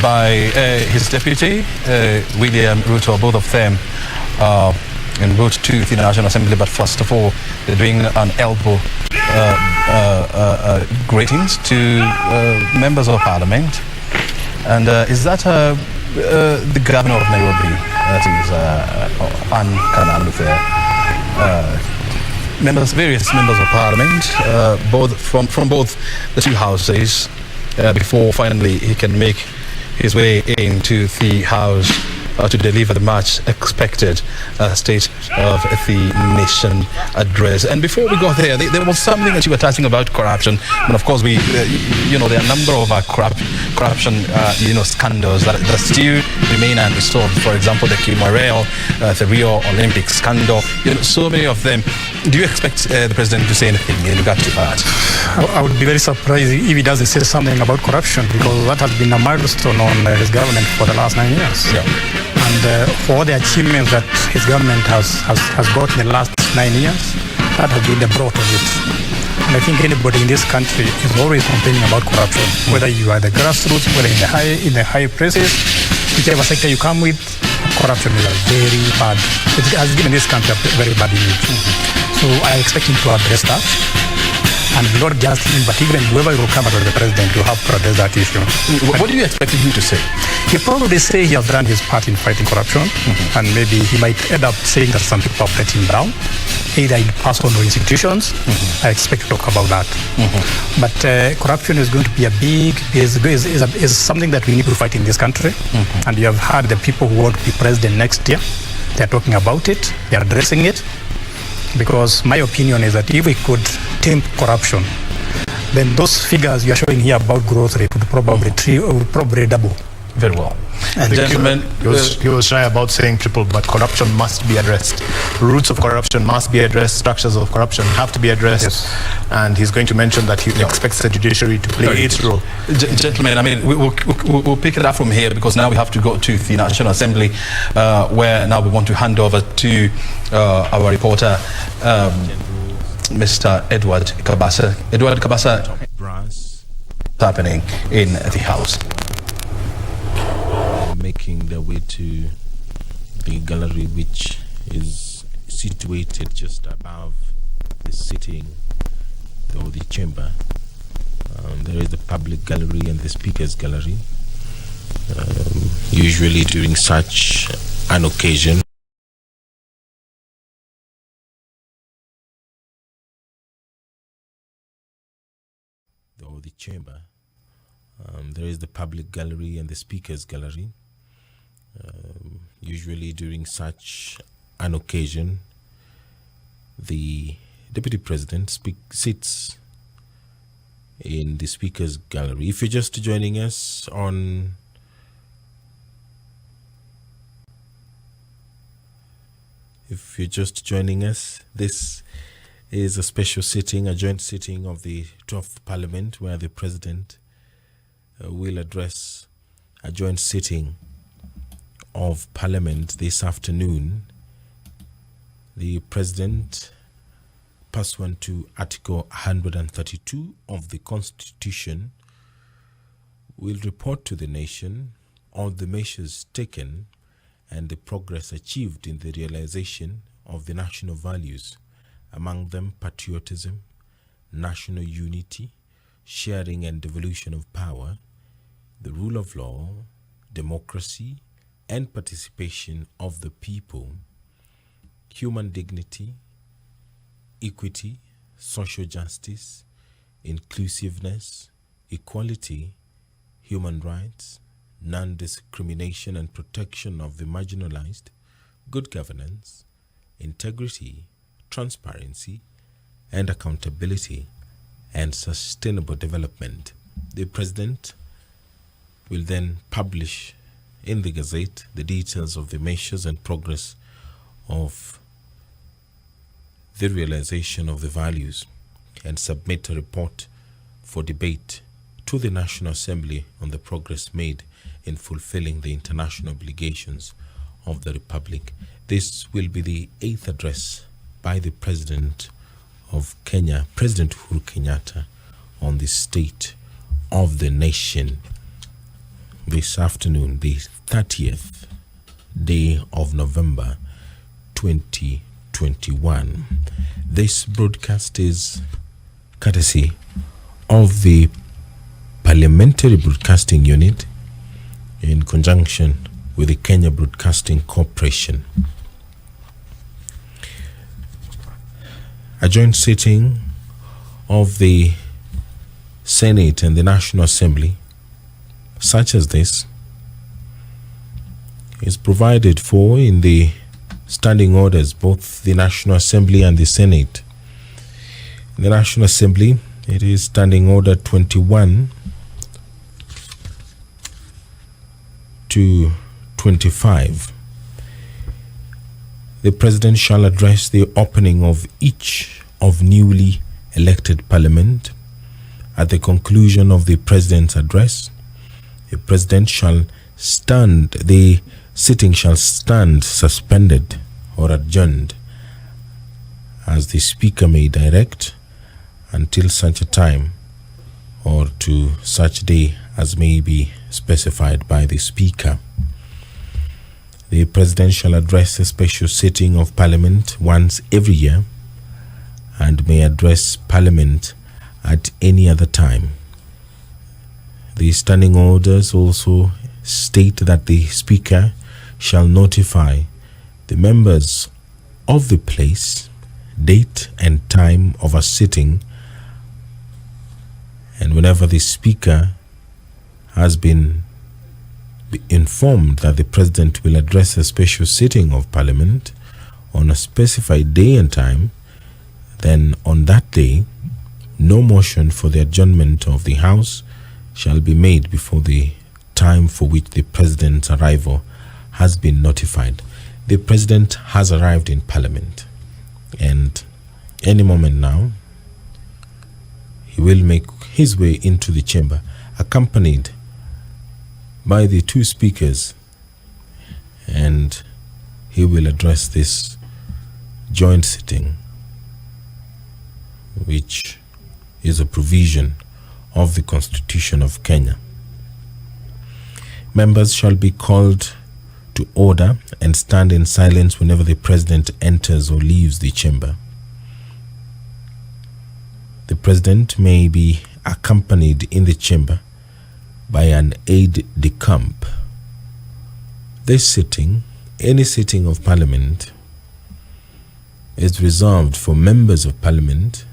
by his deputy, William Ruto, both of them en route to the National Assembly. But first of all, they're doing an elbow greetings to members of parliament. And is that the governor of Nairobi, that is Ann Kanan, with various members of parliament, from both the two houses, before finally he can make his way into the house to deliver the much expected State of the Nation address. And before we go there, there was something that you were touching about corruption. And of course, there are a number of corruption, scandals that still remain unresolved. For example, the Kimwarel, the Rio Olympics scandal. So many of them. Do you expect the president to say anything in regard to that? I would be very surprised if he doesn't say something about corruption, because that has been a milestone on his government for the last 9 years. Yeah. And for the achievements that his government has got in the last 9 years, that has been the broad of it. And I think anybody in this country is always complaining about corruption, whether you are the grassroots, whether in the high places, whichever sector you come with, corruption is a very bad. It has given this country a very bad image. So I expect him to address that. And not just him, but even whoever will come out of the president will have to address that issue. What do you expect him to say? He'll probably say he has done his part in fighting corruption, and maybe he might end up saying that some people have let him down, either in person or institutions. I expect to talk about that. But corruption is going to be is something that we need to fight in this country. And you have heard the people who want to be president next year. They're talking about it. They're addressing it. Because my opinion is that if we could tame corruption, then those figures you are showing here about growth rate would probably double. Very well. And gentlemen, he was shy about saying triple, but corruption must be addressed. Roots of corruption must be addressed. Structures of corruption have to be addressed. Yes. And he's going to mention that he expects the judiciary to play its role. Gentlemen, I mean, we'll pick it up from here, because now we have to go to the National Assembly, where now we want to hand over to our reporter, Mr. Edward Kabasa. Edward Kabasa, what's happening in the House? Making their way to the gallery, which is situated just above the sitting or the chamber. There is the public gallery and the speaker's gallery. Usually during such an occasion, or the chamber, there is the public gallery and the speaker's gallery. Usually during such an occasion, the deputy president sits in the speaker's gallery. If you're just joining us this is a special sitting, a joint sitting of the 12th Parliament, where the president will address a joint sitting of Parliament this afternoon. The president, pursuant to Article 132 of the Constitution, will report to the nation on the measures taken and the progress achieved in the realization of the national values, among them patriotism, national unity, sharing and devolution of power, the rule of law, democracy, and participation of the people, human dignity, equity, social justice, inclusiveness, equality, human rights, non-discrimination and protection of the marginalized, good governance, integrity, transparency, and accountability, and sustainable development. The president will then publish in the Gazette the details of the measures and progress of the realization of the values, and submit a report for debate to the National Assembly on the progress made in fulfilling the international obligations of the Republic. This will be the 8th address by the President of Kenya, President Uhuru Kenyatta, on the state of the nation. this afternoon, the 30th day of November 2021. This broadcast is courtesy of the Parliamentary Broadcasting Unit in conjunction with the Kenya Broadcasting Corporation. A joint sitting of the Senate and the National Assembly, such as this, is provided for in the standing orders, both the National Assembly and the Senate. In the National Assembly, it is Standing Order 21 to 25. The President shall address the opening of each of newly elected Parliament. At the conclusion of the President's address, the President shall stand, the sitting shall stand suspended or adjourned as the Speaker may direct until such a time or to such day as may be specified by the Speaker. The President shall address a special sitting of Parliament once every year and may address Parliament at any other time. The standing orders also state that the Speaker shall notify the members of the place, date and time of a sitting, and whenever the Speaker has been informed that the President will address a special sitting of Parliament on a specified day and time, then on that day no motion for the adjournment of the House shall be made before the time for which the President's arrival has been notified. The President has arrived in Parliament, and any moment now he will make his way into the chamber, accompanied by the two speakers, and he will address this joint sitting, which is a provision of the Constitution of Kenya. Members shall be called to order and stand in silence whenever the President enters or leaves the chamber. The President may be accompanied in the chamber by an aide-de-camp. This sitting, any sitting of Parliament, is reserved for members of Parliament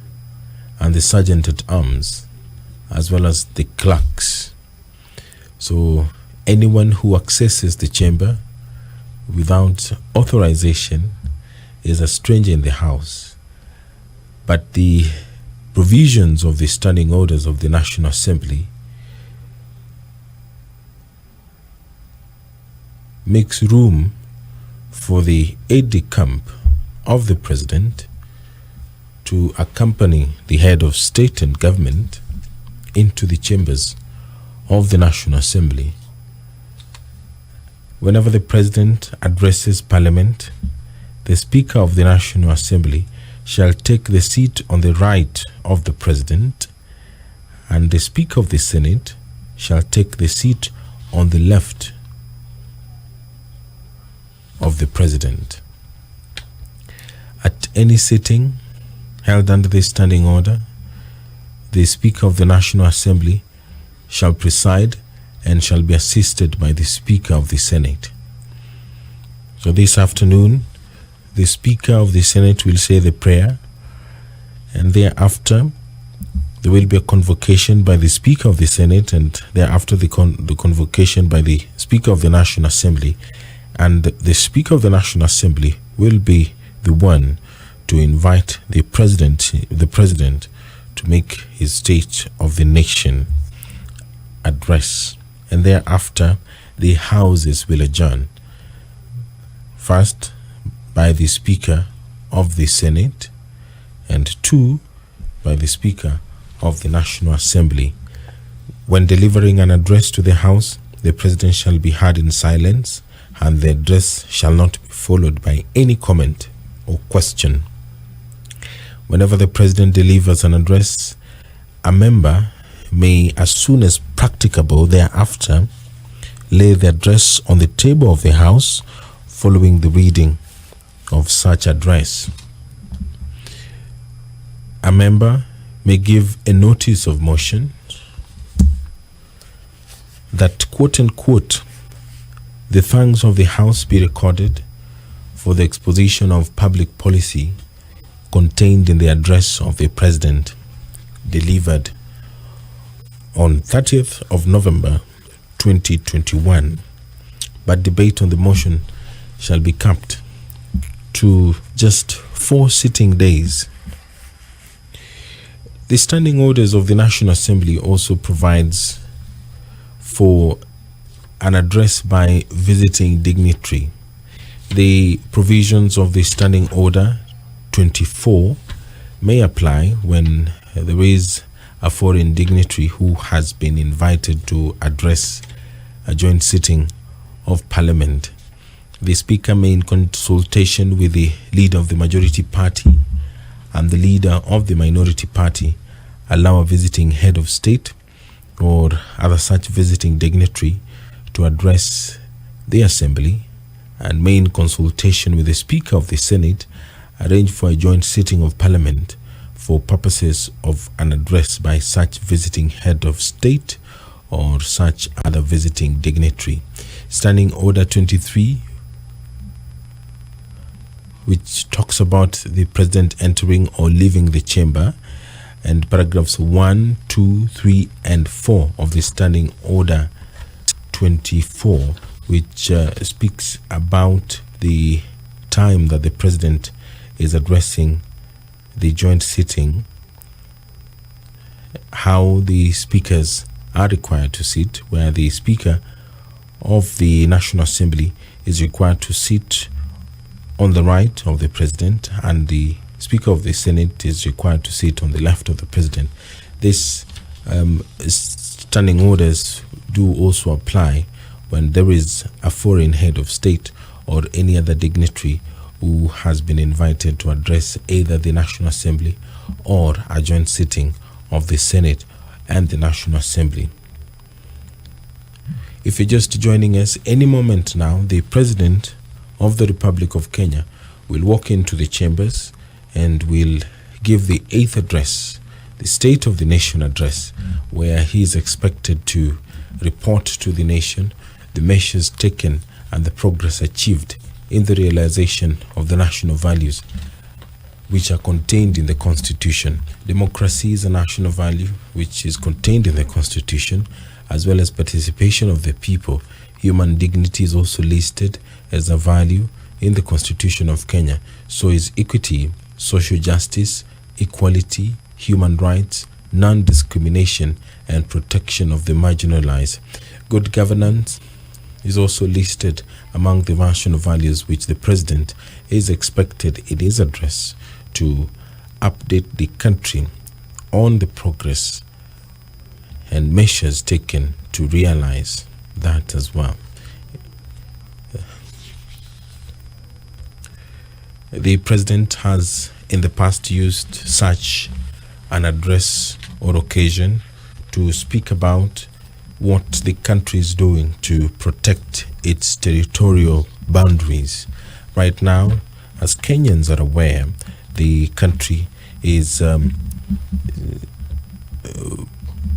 and the Sergeant-at-Arms, as well as the clerks. So anyone who accesses the chamber without authorization is a stranger in the house. But the provisions of the standing orders of the National Assembly makes room for the aide-de-camp of the President to accompany the head of state and government into the chambers of the National Assembly. Whenever the President addresses Parliament, the Speaker of the National Assembly shall take the seat on the right of the President, and the Speaker of the Senate shall take the seat on the left of the President. At any sitting held under this standing order, the Speaker of the National Assembly shall preside and shall be assisted by the Speaker of the Senate. So this afternoon, the Speaker of the Senate will say the prayer, and thereafter there will be a convocation by the Speaker of the Senate, and thereafter the convocation by the Speaker of the National Assembly, and the Speaker of the National Assembly will be the one to invite the President to make his State of the Nation address, and thereafter the houses will adjourn. First by the Speaker of the Senate, and two by the Speaker of the National Assembly. When delivering an address to the House, the President shall be heard in silence, and the address shall not be followed by any comment or question. Whenever the President delivers an address, a member may, as soon as practicable thereafter, lay the address on the table of the House following the reading of such address. A member may give a notice of motion that, quote unquote, the thanks of the House be recorded for the exposition of public policy contained in the address of the President delivered on 30th of November 2021, but debate on the motion shall be capped to just 4 sitting days. The standing orders of the National Assembly also provides for an address by visiting dignitary. The provisions of the Standing Order 24 may apply when there is a foreign dignitary who has been invited to address a joint sitting of Parliament. The Speaker may, in consultation with the leader of the majority party and the leader of the minority party, allow a visiting head of state or other such visiting dignitary to address the Assembly, and may, in consultation with the Speaker of the Senate, arrange for a joint sitting of Parliament for purposes of an address by such visiting head of state or such other visiting dignitary. Standing Order 23, which talks about the President entering or leaving the chamber, and paragraphs 1, 2, 3, and 4 of the Standing Order 24, which speaks about the time that the President is addressing the joint sitting, how the speakers are required to sit, where the Speaker of the National Assembly is required to sit on the right of the President, and the Speaker of the Senate is required to sit on the left of the President. This standing orders do also apply when there is a foreign head of state or any other dignitary who has been invited to address either the National Assembly or a joint sitting of the Senate and the National Assembly. If you're just joining us, any moment now, the President of the Republic of Kenya will walk into the chambers and will give the 8th address, the State of the Nation address, where he is expected to report to the nation the measures taken and the progress achieved in the realization of the national values which are contained in the Constitution. Democracy is a national value which is contained in the Constitution, as well as participation of the people. Human dignity is also listed as a value in the Constitution of Kenya. So is equity, social justice, equality, human rights, non-discrimination, and protection of the marginalized. Good governance is also listed among the national values which the President is expected in his address to update the country on the progress and measures taken to realize that as well. The President has in the past used such an address or occasion to speak about what the country is doing to protect its territorial boundaries. Right now, as Kenyans are aware, the country is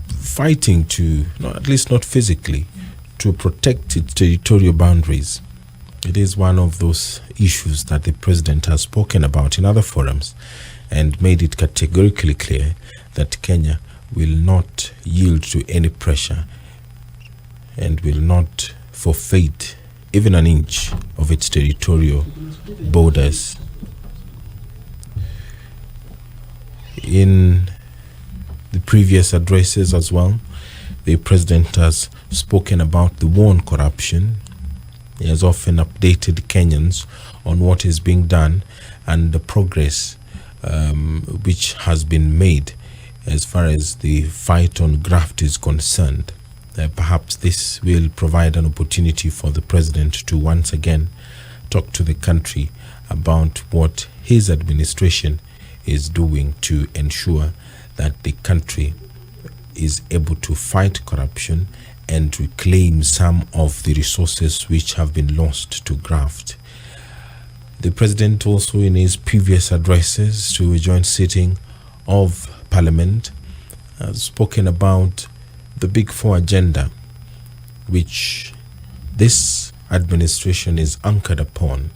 fighting to, at least not physically, to protect its territorial boundaries. It is one of those issues that the President has spoken about in other forums and made it categorically clear that Kenya will not yield to any pressure and will not forfeit even an inch of its territorial borders. In the previous addresses as well, the President has spoken about the war on corruption. He has often updated Kenyans on what is being done and the progress which has been made as far as the fight on graft is concerned. Perhaps this will provide an opportunity for the President to once again talk to the country about what his administration is doing to ensure that the country is able to fight corruption and reclaim some of the resources which have been lost to graft. The President also, in his previous addresses to a joint sitting of Parliament, has spoken about the Big Four agenda, which this administration is anchored upon.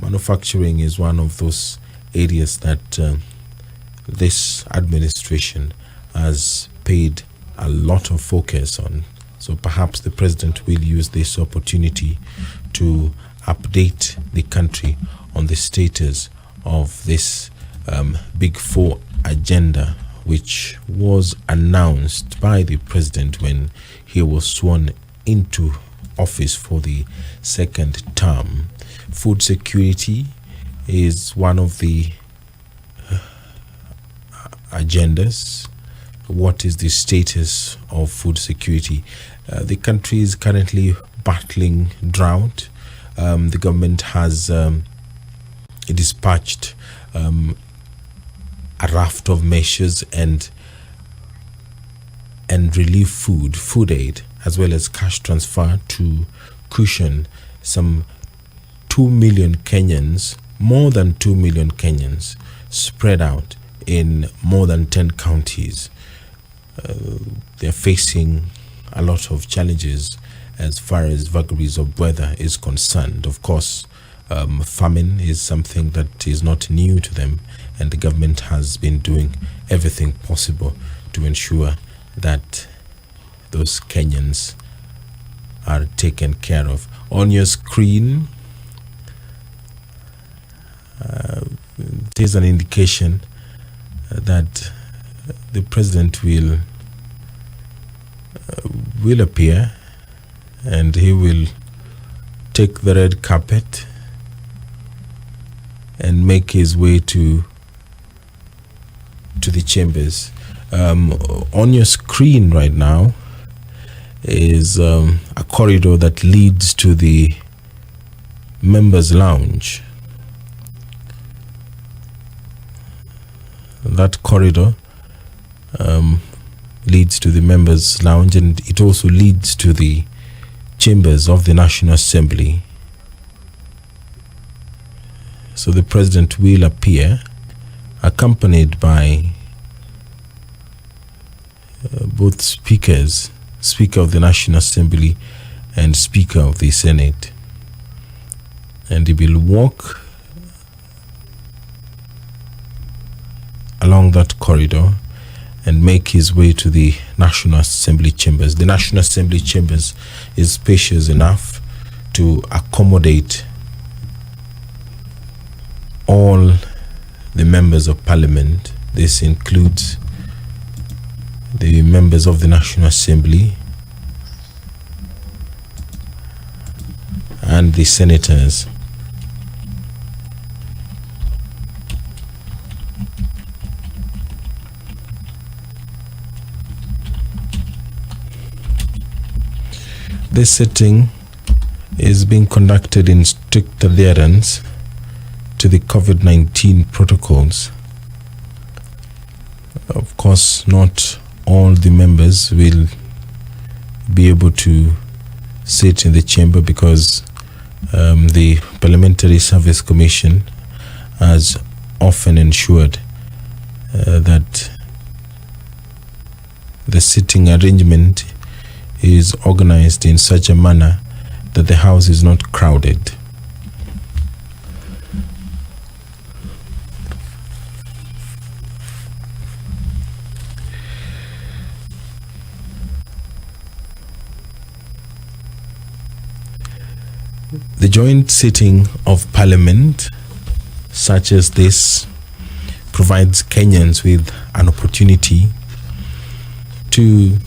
Manufacturing is one of those areas that this administration has paid a lot of focus on. So perhaps the President will use this opportunity to update the country on the status of this Big Four agenda, which was announced by the President when he was sworn into office for the second term. Food security is one of the agendas. What is the status of food security? The country is currently battling drought. The government has dispatched a raft of measures and relief food aid, as well as cash transfer to cushion some 2 million Kenyans, more than 2 million Kenyans, spread out in more than 10 counties. They're facing a lot of challenges as far as vagaries of weather is concerned. Of course, famine is something that is not new to them, and the government has been doing everything possible to ensure that those Kenyans are taken care of. On your screen, it is an indication that the President will appear, and he will take the red carpet and make his way to the chambers. On your screen right now is a corridor that leads to the members' lounge. That corridor leads to the members' lounge, and it also leads to the chambers of the National Assembly. So the President will appear accompanied by both speakers, Speaker of the National Assembly and Speaker of the Senate. And he will walk along that corridor and make his way to the National Assembly chambers. The National Assembly chambers is spacious enough to accommodate all the members of Parliament. This includes the members of the National Assembly and the senators. This sitting is being conducted in strict adherence to the COVID-19 protocols. Of course, not all the members will be able to sit in the chamber because the Parliamentary Service Commission has often ensured that the sitting arrangement is organized in such a manner that the house is not crowded. The joint sitting of Parliament, such as this, provides Kenyans with an opportunity to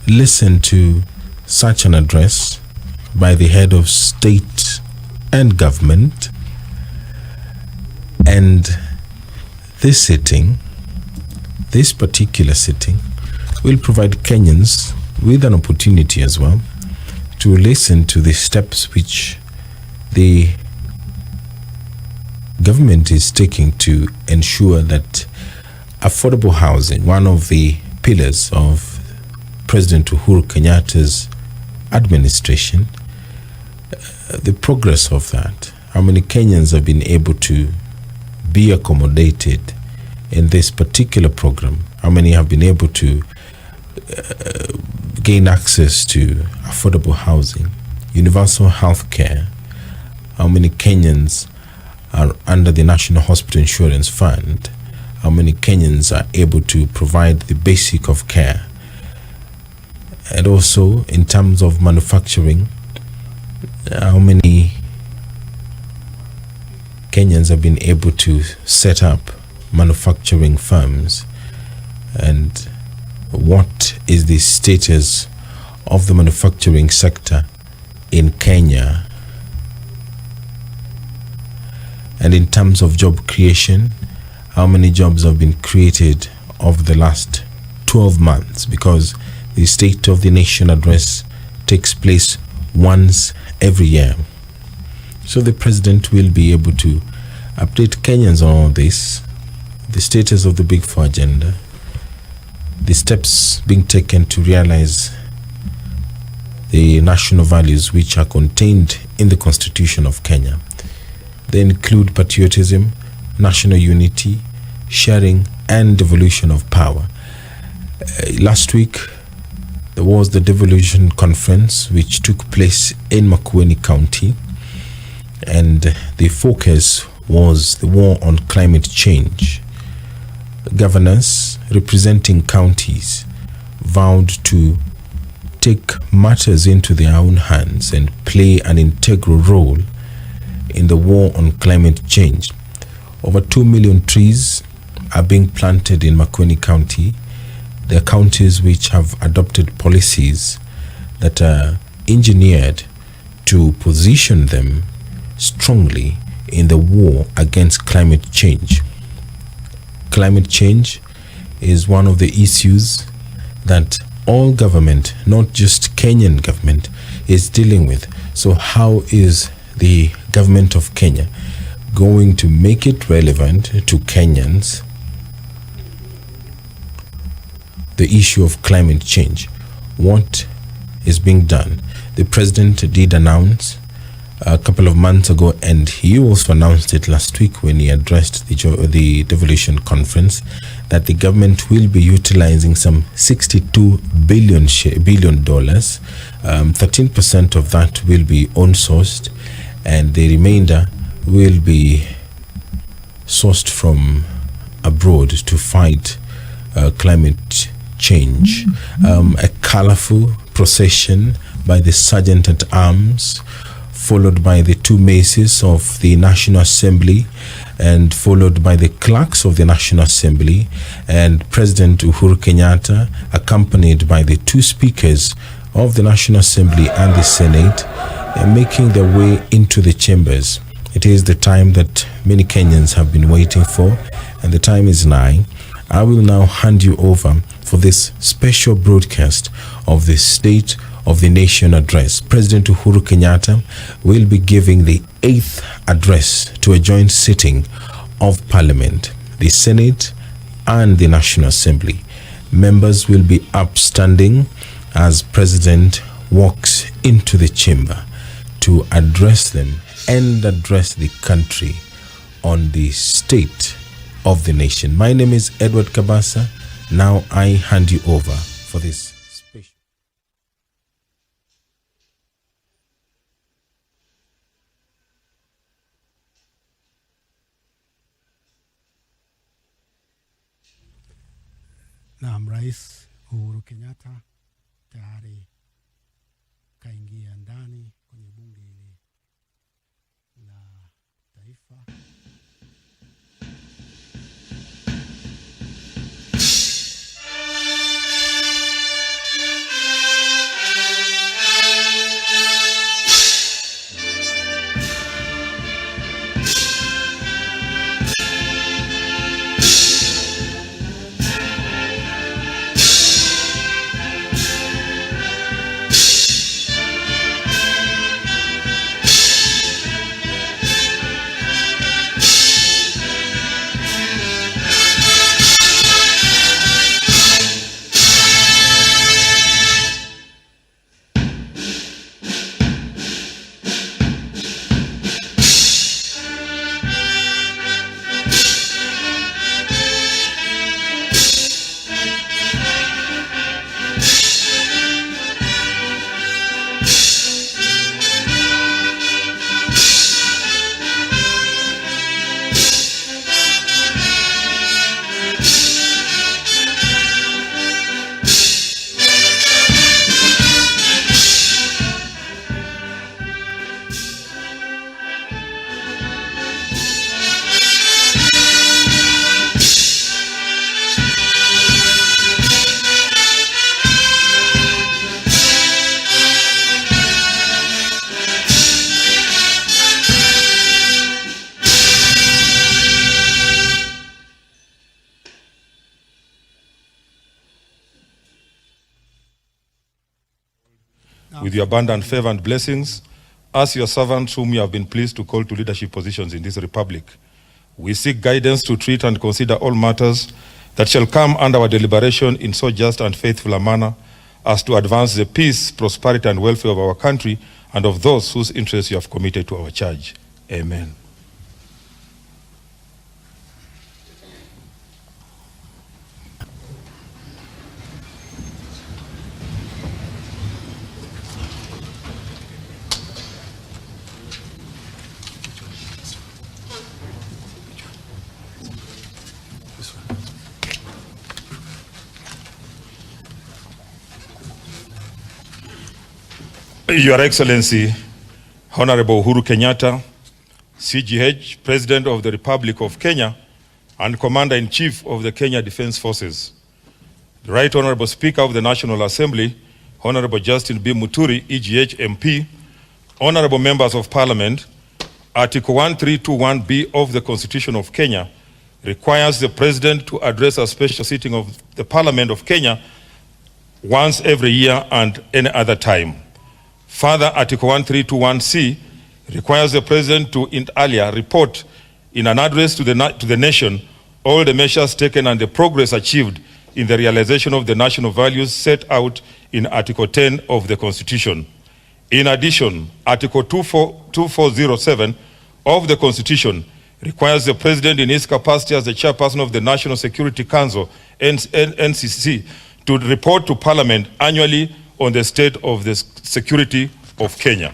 listen to such an address by the head of state and government. And this particular sitting, will provide Kenyans with an opportunity as well to listen to the steps which the government is taking to ensure that affordable housing, one of the pillars of President Uhuru Kenyatta's administration, the progress of that, how many Kenyans have been able to be accommodated in this particular program, how many have been able to gain access to affordable housing, universal health care, how many Kenyans are under the National Hospital Insurance Fund, how many Kenyans are able to provide the basic of care, and also in terms of manufacturing, how many Kenyans have been able to set up manufacturing firms, and what is the status of the manufacturing sector in Kenya. And in terms of job creation, how many jobs have been created over the last 12 months, because the State of the Nation address takes place once every year. So the president will be able to update Kenyans on all this, the status of the Big Four agenda, the steps being taken to realize the national values which are contained in the Constitution of Kenya. They include patriotism, national unity, sharing, and devolution of power. Last week, there was the devolution conference which took place in Makueni County, and the focus was the war on climate change. Governors representing counties vowed to take matters into their own hands and play an integral role in the war on climate change. Over 2 million trees are being planted in Makueni County. There are counties which have adopted policies that are engineered to position them strongly in the war against climate change. Climate change is one of the issues that all government, not just Kenyan government, is dealing with. So how is the government of Kenya going to make it relevant to Kenyans, the issue of climate change? What is being done? The president did announce a couple of months ago, and he also announced it last week when he addressed the devolution conference, that the government will be utilizing some $62 billion. 13% of that will be own-sourced, and the remainder will be sourced from abroad to fight climate change. A colorful procession by the Sergeant at Arms, followed by the two maces of the National Assembly, and followed by the clerks of the National Assembly, and President Uhuru Kenyatta, accompanied by the two speakers of the National Assembly and the Senate, making their way into the chambers. It is the time that many Kenyans have been waiting for, and the time is nigh. I will now hand you over for this special broadcast of the State of the Nation address. President Uhuru Kenyatta will be giving the 8th address to a joint sitting of Parliament, the Senate and the National Assembly. Members will be upstanding as President walks into the chamber to address them and address the country on the state of the nation. My name is Edward Kabasa. Now I hand you over for this special. Naam, Rais Uhuru Kenyatta tayari kaingia ndani kwenye bunge hili la taifa. with your abundant favor and blessings, as your servants whom you have been pleased to call to leadership positions in this republic. We seek guidance to treat and consider all matters that shall come under our deliberation in so just and faithful a manner as to advance the peace, prosperity, and welfare of our country and of those whose interests you have committed to our charge. Amen. Your Excellency, Honorable Uhuru Kenyatta, CGH, President of the Republic of Kenya, and Commander-in-Chief of the Kenya Defense Forces. The Right Honorable Speaker of the National Assembly, Honorable Justin B. Muturi, EGH MP, Honorable Members of Parliament, Article 1321B of the Constitution of Kenya requires the President to address a special sitting of the Parliament of Kenya once every year and any other time. Further, Article 1321C requires the President to inter alia report in an address to the nation all the measures taken and the progress achieved in the realization of the national values set out in Article 10 of the Constitution. In addition, Article 2407 of the Constitution requires the President in his capacity as the Chairperson of the National Security Council, NCC, to report to Parliament annually on the state of the security of Kenya.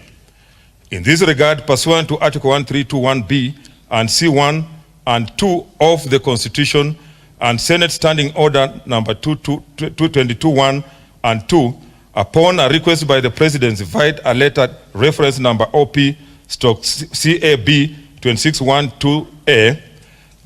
In this regard, pursuant to Article 1321B and C1 and 2 of the Constitution and Senate Standing Order number 2221 and 2, upon a request by the President, via a letter reference number OP/CAB 2612A,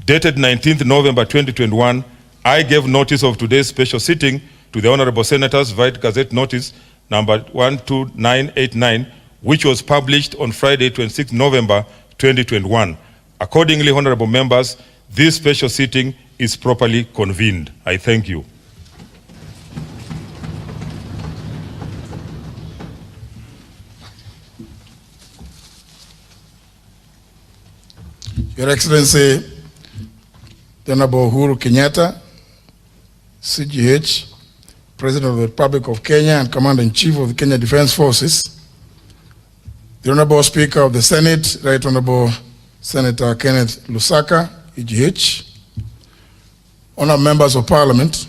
dated 19th November 2021, I gave notice of today's special sitting to the Honorable Senators via Gazette Notice number 12989, which was published on Friday, 26 November 2021. Accordingly, Honorable Members, this special sitting is properly convened. I thank you. Your Excellency, the Honorable Uhuru Kenyatta, CGH, President of the Republic of Kenya and Commander-in-Chief of the Kenya Defense Forces, the Honorable Speaker of the Senate, Right Honorable Senator Kenneth Lusaka, EGH, Honorable Members of Parliament,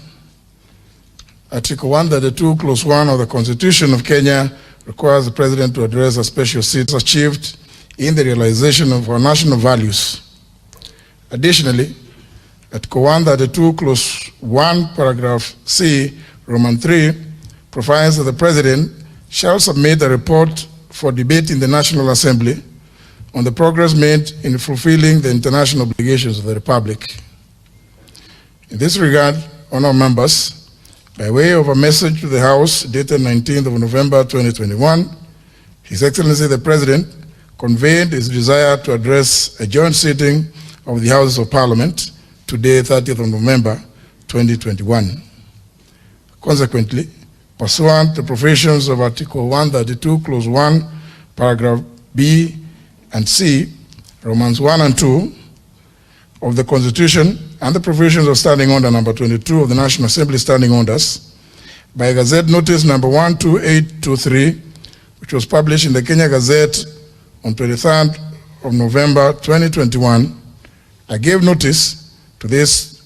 Article 132, Clause 1 of the Constitution of Kenya requires the President to address a special seat achieved in the realization of our national values. Additionally, Article 132, Clause 1, Paragraph C, Roman 3, provides that the President shall submit a report for debate in the National Assembly on the progress made in fulfilling the international obligations of the Republic. In this regard, honourable members, by way of a message to the House dated 19th of November 2021, His Excellency the President conveyed his desire to address a joint sitting of the Houses of Parliament today, 30th of November 2021. Consequently, pursuant to provisions of Article 132, Clause 1, Paragraph B and C, Romans 1 and 2 of the Constitution and the provisions of Standing Order number 22 of the National Assembly Standing Orders, by Gazette Notice number 12823, which was published in the Kenya Gazette on 23rd of November 2021, I gave notice to this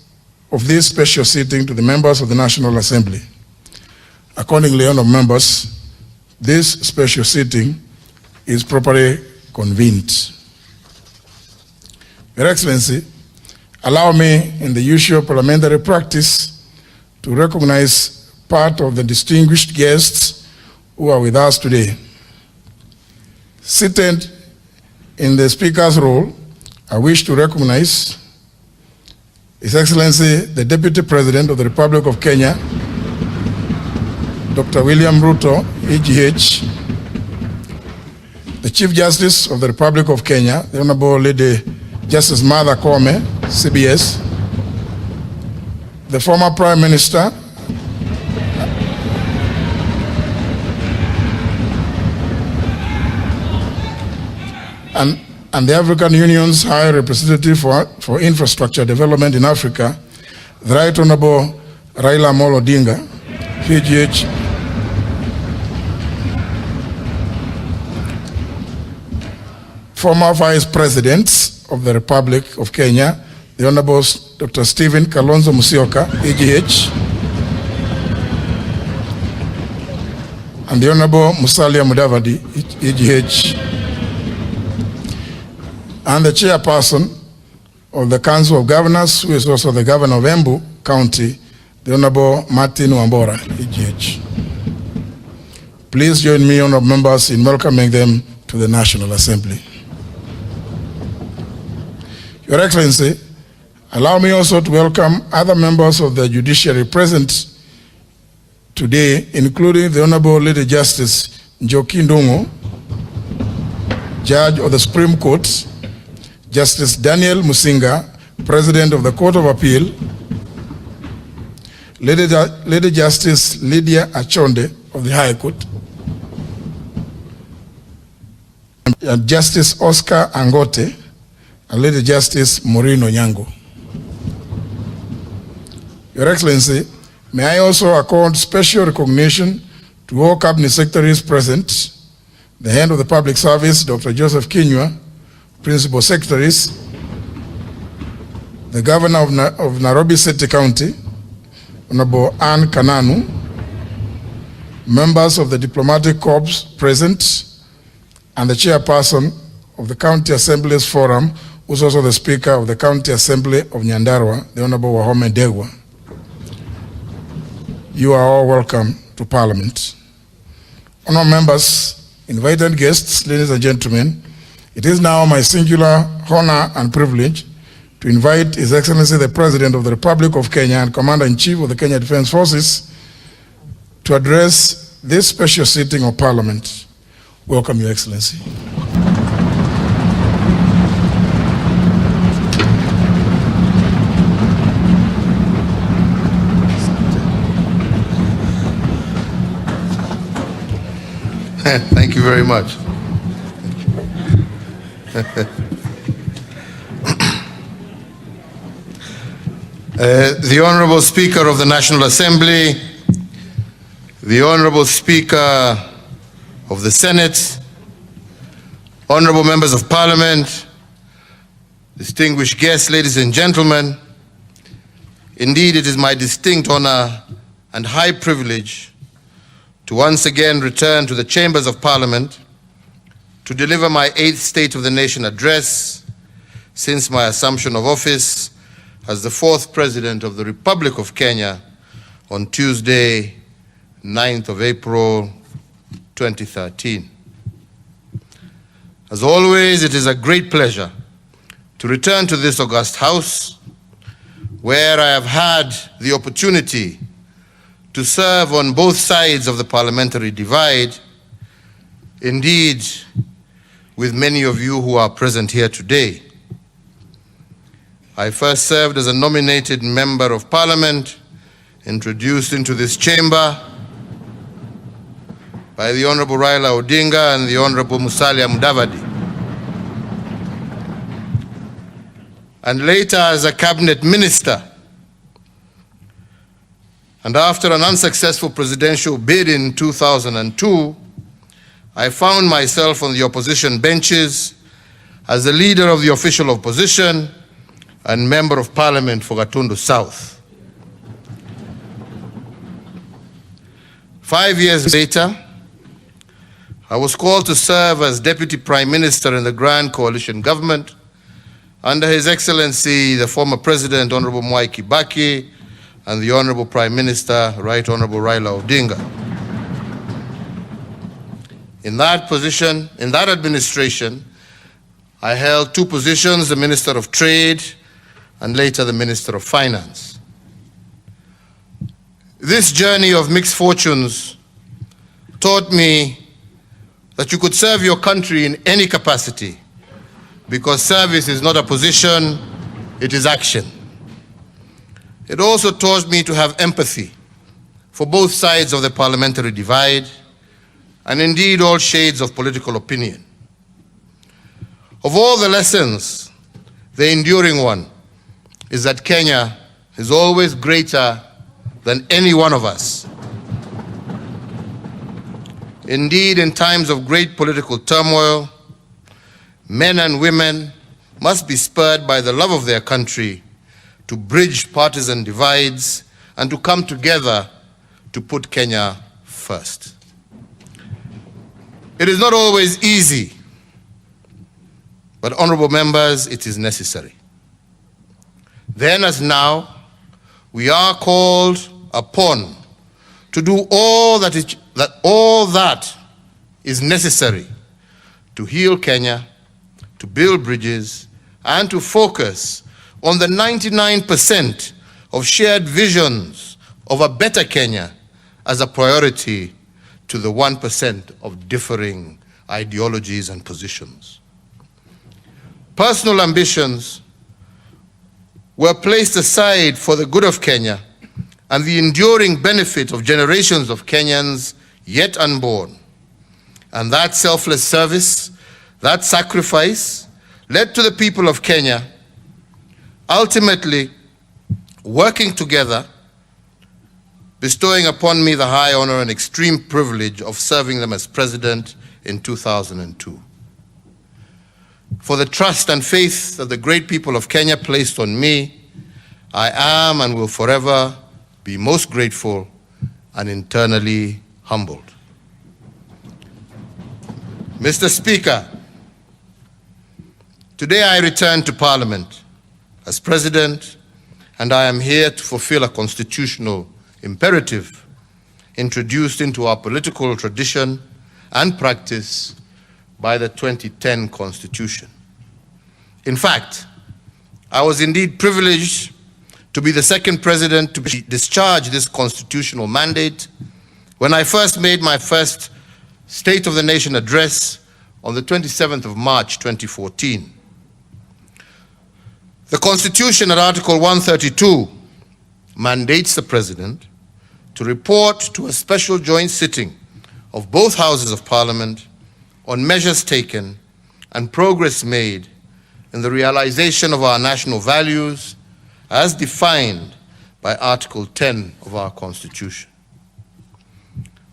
special sitting to the members of the National Assembly. Accordingly, honourable members, this special sitting is properly convened. Your Excellency, allow me, in the usual parliamentary practice, to recognize part of the distinguished guests who are with us today. Seated in the Speaker's role, I wish to recognize His Excellency, the Deputy President of the Republic of Kenya, Dr. William Ruto, EGH, the Chief Justice of the Republic of Kenya, the Honorable Lady Justice Martha Koome, CBS, the former Prime Minister, and the African Union's High Representative for Infrastructure Development in Africa, the Right Honorable Raila Amolo Odinga, PGH, former Vice Presidents of the Republic of Kenya, the Honorable Dr. Stephen Kalonzo Musyoka, AGH, and the Honorable Musalia Mudavadi, AGH, and the Chairperson of the Council of Governors, who is also the Governor of Embu County, the Honorable Martin Wambora, AGH. Please join me, honorable members, in welcoming them to the National Assembly. Your Excellency, allow me also to welcome other members of the judiciary present today, including the Honorable Lady Justice Njoki Ndung'u, Judge of the Supreme Court, Justice Daniel Musinga, President of the Court of Appeal, Lady Justice Lydia Achonde of the High Court, and Justice Oscar Angote, and Lady Justice Maureen Onyango. Your Excellency, may I also accord special recognition to all Cabinet Secretaries present, the Head of the Public Service, Dr. Joseph Kinyua, Principal Secretaries, the Governor of Nairobi City County, Honorable Anne Kananu, members of the Diplomatic Corps present, and the Chairperson of the County Assemblies Forum, who is also the Speaker of the County Assembly of Nyandarua, the Honorable Wahome Degwa. You are all welcome to Parliament. Honourable members, invited guests, ladies and gentlemen, it is now my singular honor and privilege to invite His Excellency the President of the Republic of Kenya and Commander-in-Chief of the Kenya Defence Forces to address this special sitting of Parliament. Welcome, Your Excellency. Thank you very much. The Honorable Speaker of the National Assembly, the Honorable Speaker of the Senate, Honorable Members of Parliament, distinguished guests, ladies and gentlemen, indeed it is my distinct honor and high privilege to once again return to the chambers of Parliament to deliver my 8th State of the Nation address since my assumption of office as the 4th President of the Republic of Kenya on Tuesday, 9th of April, 2013. As always, it is a great pleasure to return to this august house where I have had the opportunity to serve on both sides of the parliamentary divide, indeed, with many of you who are present here today. I first served as a nominated member of Parliament, introduced into this chamber by the Honorable Raila Odinga and the Honorable Musalia Mudavadi, and later as a cabinet minister. And after an unsuccessful presidential bid in 2002, I found myself on the opposition benches as the leader of the official opposition and member of Parliament for Gatundu South. 5 years later, I was called to serve as Deputy Prime Minister in the Grand Coalition Government under His Excellency, the former President, Honorable Mwai Kibaki, and the Honorable Prime Minister, Right Honorable Raila Odinga. In that position, in that administration, I held 2 positions, the Minister of Trade and later the Minister of Finance. This journey of mixed fortunes taught me that you could serve your country in any capacity, because service is not a position, it is action. It also taught me to have empathy for both sides of the parliamentary divide, and indeed all shades of political opinion. Of all the lessons, the enduring one is that Kenya is always greater than any one of us. Indeed, in times of great political turmoil, men and women must be spurred by the love of their country to bridge partisan divides and to come together to put Kenya first. It is not always easy, but honorable members, it is necessary. Then as now, we are called upon to do all that is necessary to heal Kenya, to build bridges, and to focus on the 99% of shared visions of a better Kenya as a priority to the 1% of differing ideologies and positions. Personal ambitions were placed aside for the good of Kenya and the enduring benefit of generations of Kenyans yet unborn. And that selfless service, that sacrifice, led to the people of Kenya ultimately working together, bestowing upon me the high honor and extreme privilege of serving them as president in 2002. For the trust and faith that the great people of Kenya placed on me, I am and will forever be most grateful and internally humbled. Mr. Speaker, today I return to Parliament as President, and I am here to fulfill a constitutional imperative introduced into our political tradition and practice by the 2010 Constitution. In fact, I was indeed privileged to be the second president to discharge this constitutional mandate when I first made my first State of the Nation address on the 27th of March 2014. The Constitution at Article 132 mandates the President to report to a special joint sitting of both Houses of Parliament on measures taken and progress made in the realization of our national values as defined by Article 10 of our Constitution.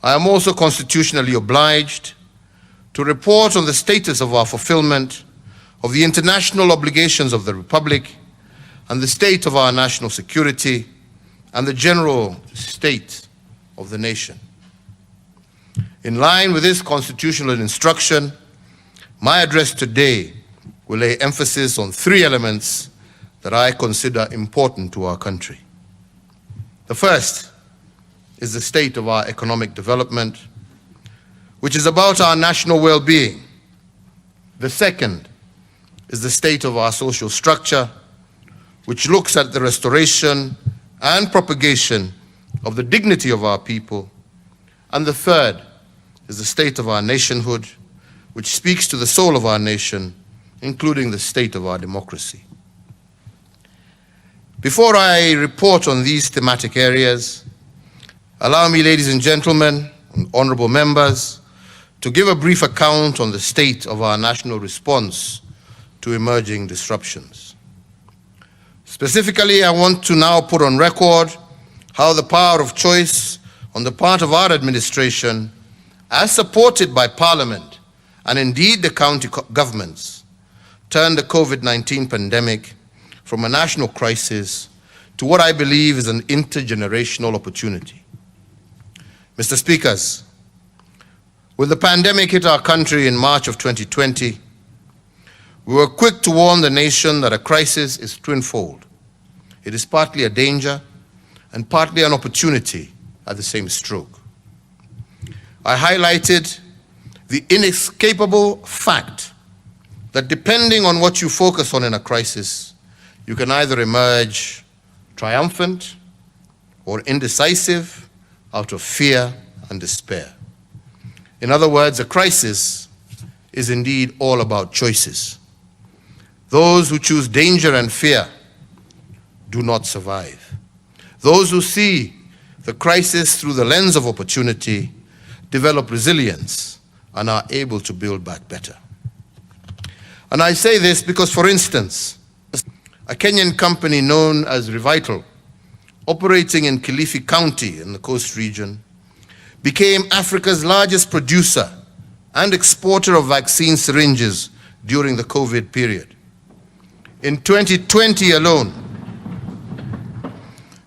I am also constitutionally obliged to report on the status of our fulfillment of the international obligations of the Republic and the state of our national security and the general state of the nation. In line with this constitutional instruction, my address today will lay emphasis on three elements that I consider important to our country. The first is the state of our economic development, which is about our national well-being. The second is the state of our social structure, which looks at the restoration and propagation of the dignity of our people. And the third is the state of our nationhood, which speaks to the soul of our nation, including the state of our democracy. Before I report on these thematic areas, allow me, ladies and gentlemen, and honorable members, to give a brief account on the state of our national response to emerging disruptions. Specifically, I want to now put on record how the power of choice on the part of our administration, as supported by Parliament and indeed the county governments, turned the COVID-19 pandemic from a national crisis to what I believe is an intergenerational opportunity. Mr. Speakers, when the pandemic hit our country in March of 2020, we were quick to warn the nation that a crisis is twinfold. It is partly a danger and partly an opportunity at the same stroke. I highlighted the inescapable fact that depending on what you focus on in a crisis, you can either emerge triumphant or indecisive out of fear and despair. In other words, a crisis is indeed all about choices. Those who choose danger and fear do not survive. Those who see the crisis through the lens of opportunity develop resilience and are able to build back better. And I say this because, for instance, a Kenyan company known as Revital, operating in Kilifi County in the Coast region, became Africa's largest producer and exporter of vaccine syringes during the COVID period. In 2020 alone,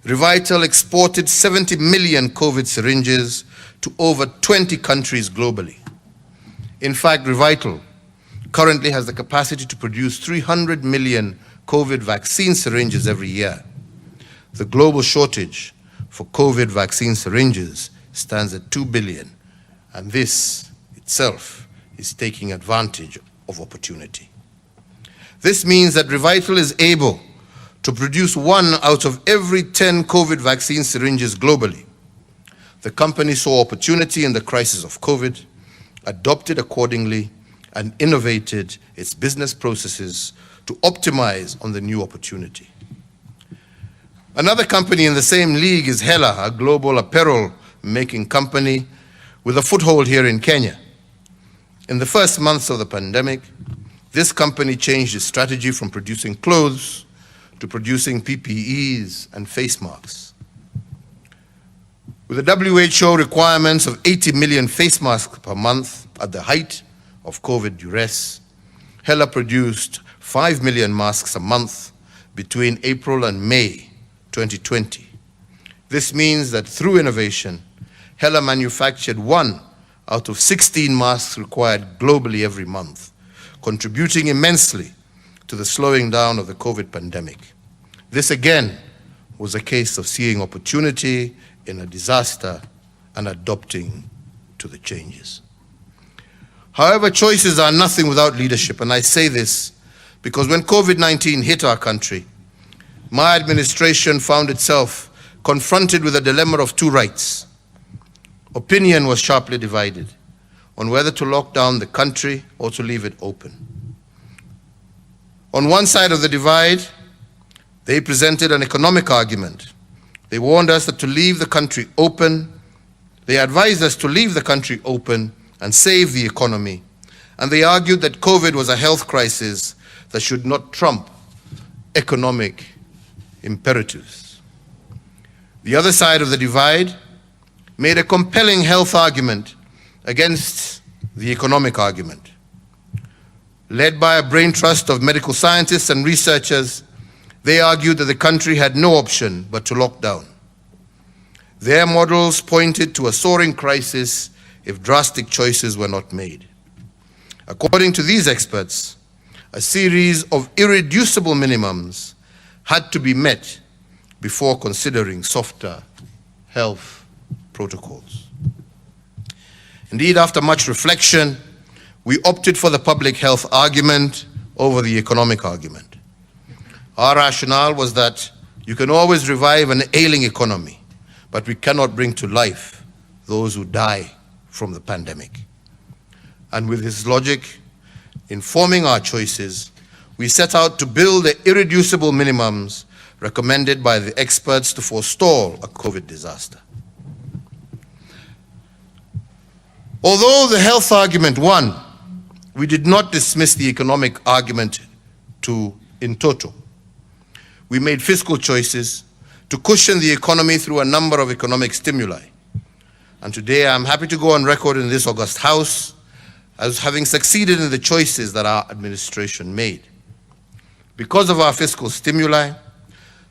Revital exported 70 million COVID syringes to over 20 countries globally. In fact, Revital currently has the capacity to produce 300 million COVID vaccine syringes every year. The global shortage for COVID vaccine syringes stands at 2 billion, and this itself is taking advantage of opportunity. This means that Revital is able to produce 1 out of every 10 COVID vaccine syringes globally. The company saw opportunity in the crisis of COVID, adopted accordingly, and innovated its business processes to optimize on the new opportunity. Another company in the same league is Hela, a global apparel-making company with a foothold here in Kenya. In the first months of the pandemic, this company changed its strategy from producing clothes to producing PPEs and face masks. With the WHO requirements of 80 million face masks per month at the height of COVID duress, Hela produced 5 million masks a month between April and May 2020. This means that through innovation, Hela manufactured 1 out of 16 masks required globally every month, contributing immensely to the slowing down of the COVID pandemic. This again was a case of seeing opportunity in a disaster and adopting to the changes. However, choices are nothing without leadership, and I say this because when COVID-19 hit our country, my administration found itself confronted with a dilemma of 2 rights. Opinion was sharply divided on whether to lock down the country or to leave it open. On one side of the divide, they presented an economic argument. They warned us that to leave the country open, they advised us to leave the country open and save the economy. And they argued that COVID was a health crisis that should not trump economic imperatives. The other side of the divide made a compelling health argument against the economic argument. Led by a brain trust of medical scientists and researchers, they argued that the country had no option but to lock down. Their models pointed to a soaring crisis if drastic choices were not made. According to these experts, a series of irreducible minimums had to be met before considering softer health protocols. Indeed, after much reflection, we opted for the public health argument over the economic argument. Our rationale was that you can always revive an ailing economy, but we cannot bring to life those who die from the pandemic. And with this logic informing our choices, we set out to build the irreducible minimums recommended by the experts to forestall a COVID disaster. Although the health argument won, we did not dismiss the economic argument in toto. We made fiscal choices to cushion the economy through a number of economic stimuli. And today I'm happy to go on record in this august House as having succeeded in the choices that our administration made. Because of our fiscal stimuli,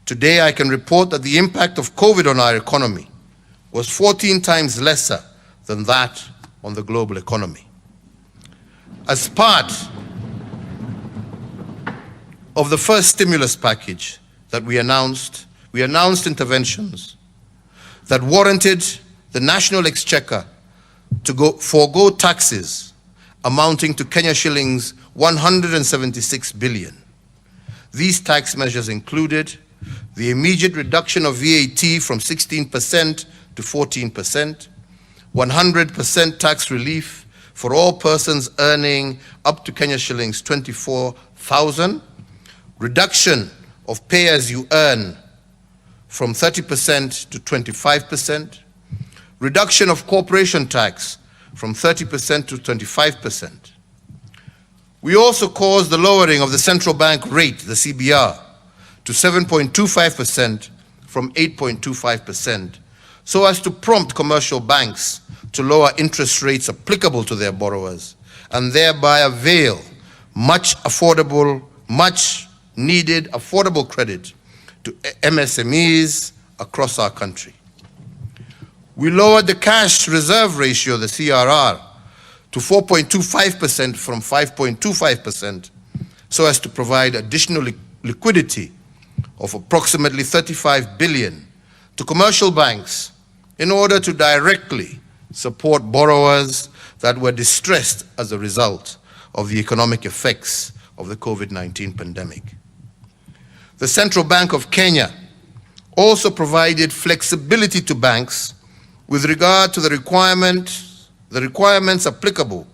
today I can report that the impact of COVID on our economy was 14 times lesser than that on the global economy. As part of the first stimulus package that we announced interventions that warranted the national exchequer to forego taxes amounting to Kenya shillings 176 billion. These tax measures included the immediate reduction of VAT from 16% to 14%, 100% tax relief for all persons earning up to Kenya shillings 24,000, reduction of pay as you earn from 30% to 25%, reduction of corporation tax from 30% to 25%. We also caused the lowering of the central bank rate, the CBR, to 7.25% from 8.25%, so as to prompt commercial banks to lower interest rates applicable to their borrowers and thereby avail much needed affordable credit to MSMEs across our country. We lowered the cash reserve ratio, the CRR, to 4.25% from 5.25%, so as to provide additional liquidity of approximately 35 billion to commercial banks in order to directly support borrowers that were distressed as a result of the economic effects of the COVID-19 pandemic. The Central Bank of Kenya also provided flexibility to banks with regard to the requirements applicable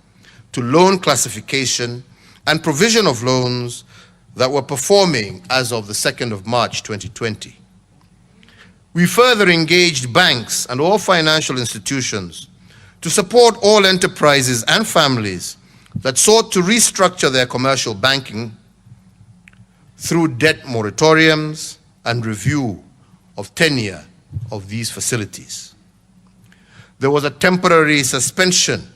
to loan classification and provision of loans that were performing as of the 2nd of March 2020. We further engaged banks and all financial institutions to support all enterprises and families that sought to restructure their commercial banking through debt moratoriums and review of tenure of these facilities. There was a temporary suspension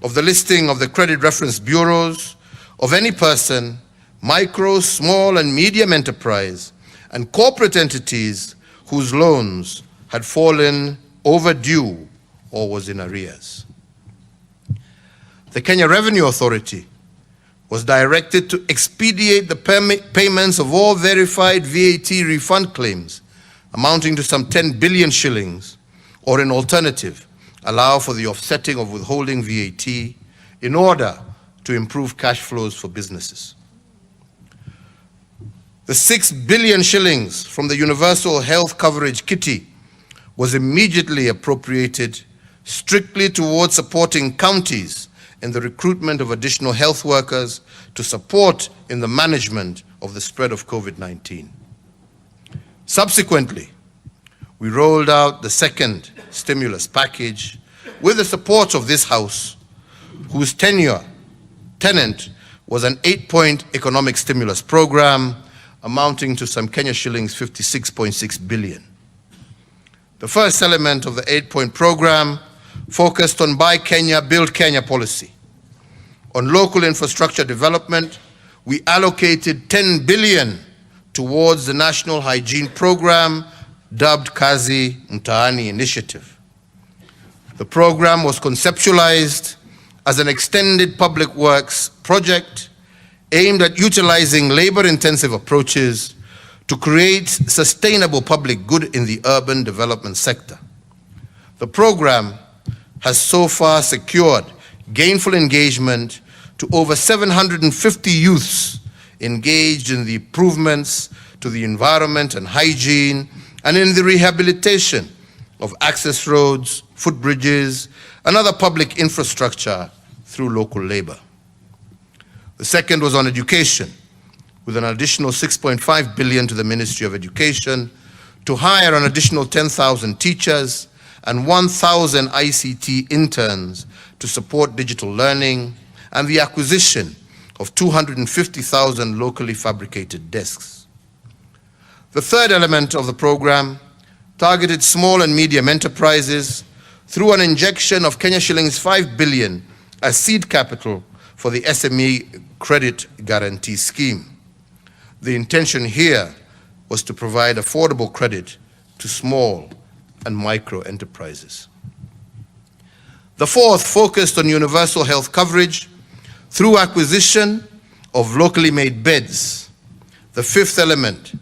of the listing of the credit reference bureaus of any person, micro, small, and medium enterprise, and corporate entities whose loans had fallen overdue or was in arrears. The Kenya Revenue Authority was directed to expedite the payments of all verified VAT refund claims amounting to some 10 billion shillings, or in alternative, allow for the offsetting of withholding VAT in order to improve cash flows for businesses. The 6 billion shillings from the Universal Health Coverage Kitty was immediately appropriated strictly towards supporting counties in the recruitment of additional health workers to support in the management of the spread of COVID-19. Subsequently, we rolled out the second stimulus package with the support of this House, whose tenant was an 8-point economic stimulus program amounting to some Kenya shillings 56.6 billion. The first element of the 8-point program focused on Buy Kenya, Build Kenya policy. On local infrastructure development, we allocated 10 billion towards the National Hygiene Program, dubbed Kazi Mtaani Initiative. The program was conceptualized as an extended public works project aimed at utilizing labor-intensive approaches to create sustainable public good in the urban development sector. The program has so far secured gainful engagement to over 750 youths engaged in the improvements to the environment and hygiene and in the rehabilitation of access roads, footbridges, and other public infrastructure through local labor. The second was on education, with an additional 6.5 billion to the Ministry of Education to hire an additional 10,000 teachers and 1,000 ICT interns to support digital learning and the acquisition of 250,000 locally fabricated desks. The third element of the program targeted small and medium enterprises through an injection of Kenya shillings 5 billion as seed capital for the SME Credit Guarantee Scheme. The intention here was to provide affordable credit to small and micro enterprises. The fourth focused on universal health coverage through acquisition of locally made beds. The fifth element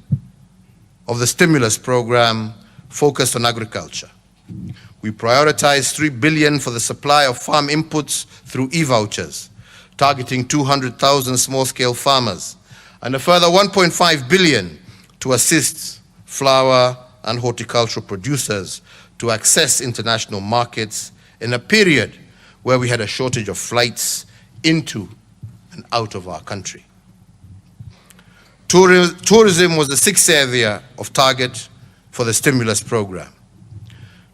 of the stimulus program focused on agriculture. We prioritized 3 billion for the supply of farm inputs through e-vouchers, targeting 200,000 small-scale farmers, and a further 1.5 billion to assist flower and horticultural producers to access international markets in a period where we had a shortage of flights into and out of our country. Tourism was the sixth area of target for the stimulus program.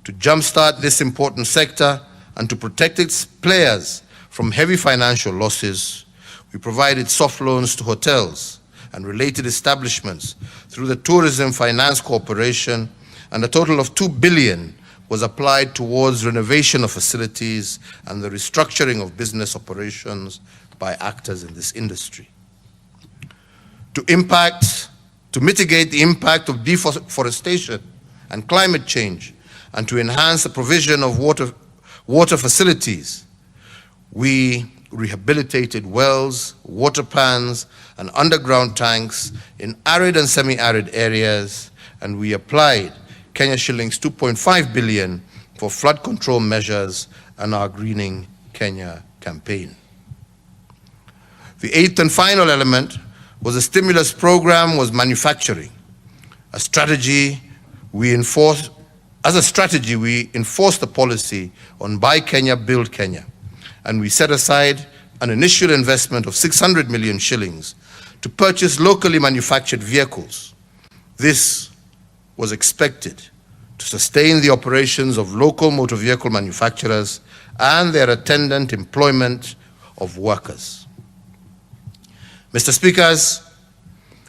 To jumpstart this important sector and to protect its players from heavy financial losses, We provided soft loans to hotels and related establishments through the Tourism Finance Corporation, and a total of 2 billion was applied towards renovation of facilities and the restructuring of business operations by actors in this industry. To mitigate the impact of deforestation and climate change, and to enhance the provision of water facilities, we rehabilitated wells, water pans, and underground tanks in arid and semi-arid areas, and we applied Kenya shillings 2.5 billion for flood control measures and our Greening Kenya campaign. The eighth and final element was a stimulus program was manufacturing. As a strategy, we enforced the policy on Buy Kenya, Build Kenya, and we set aside an initial investment of 600 million shillings to purchase locally manufactured vehicles. This was expected to sustain the operations of local motor vehicle manufacturers and their attendant employment of workers. Mr. Speakers,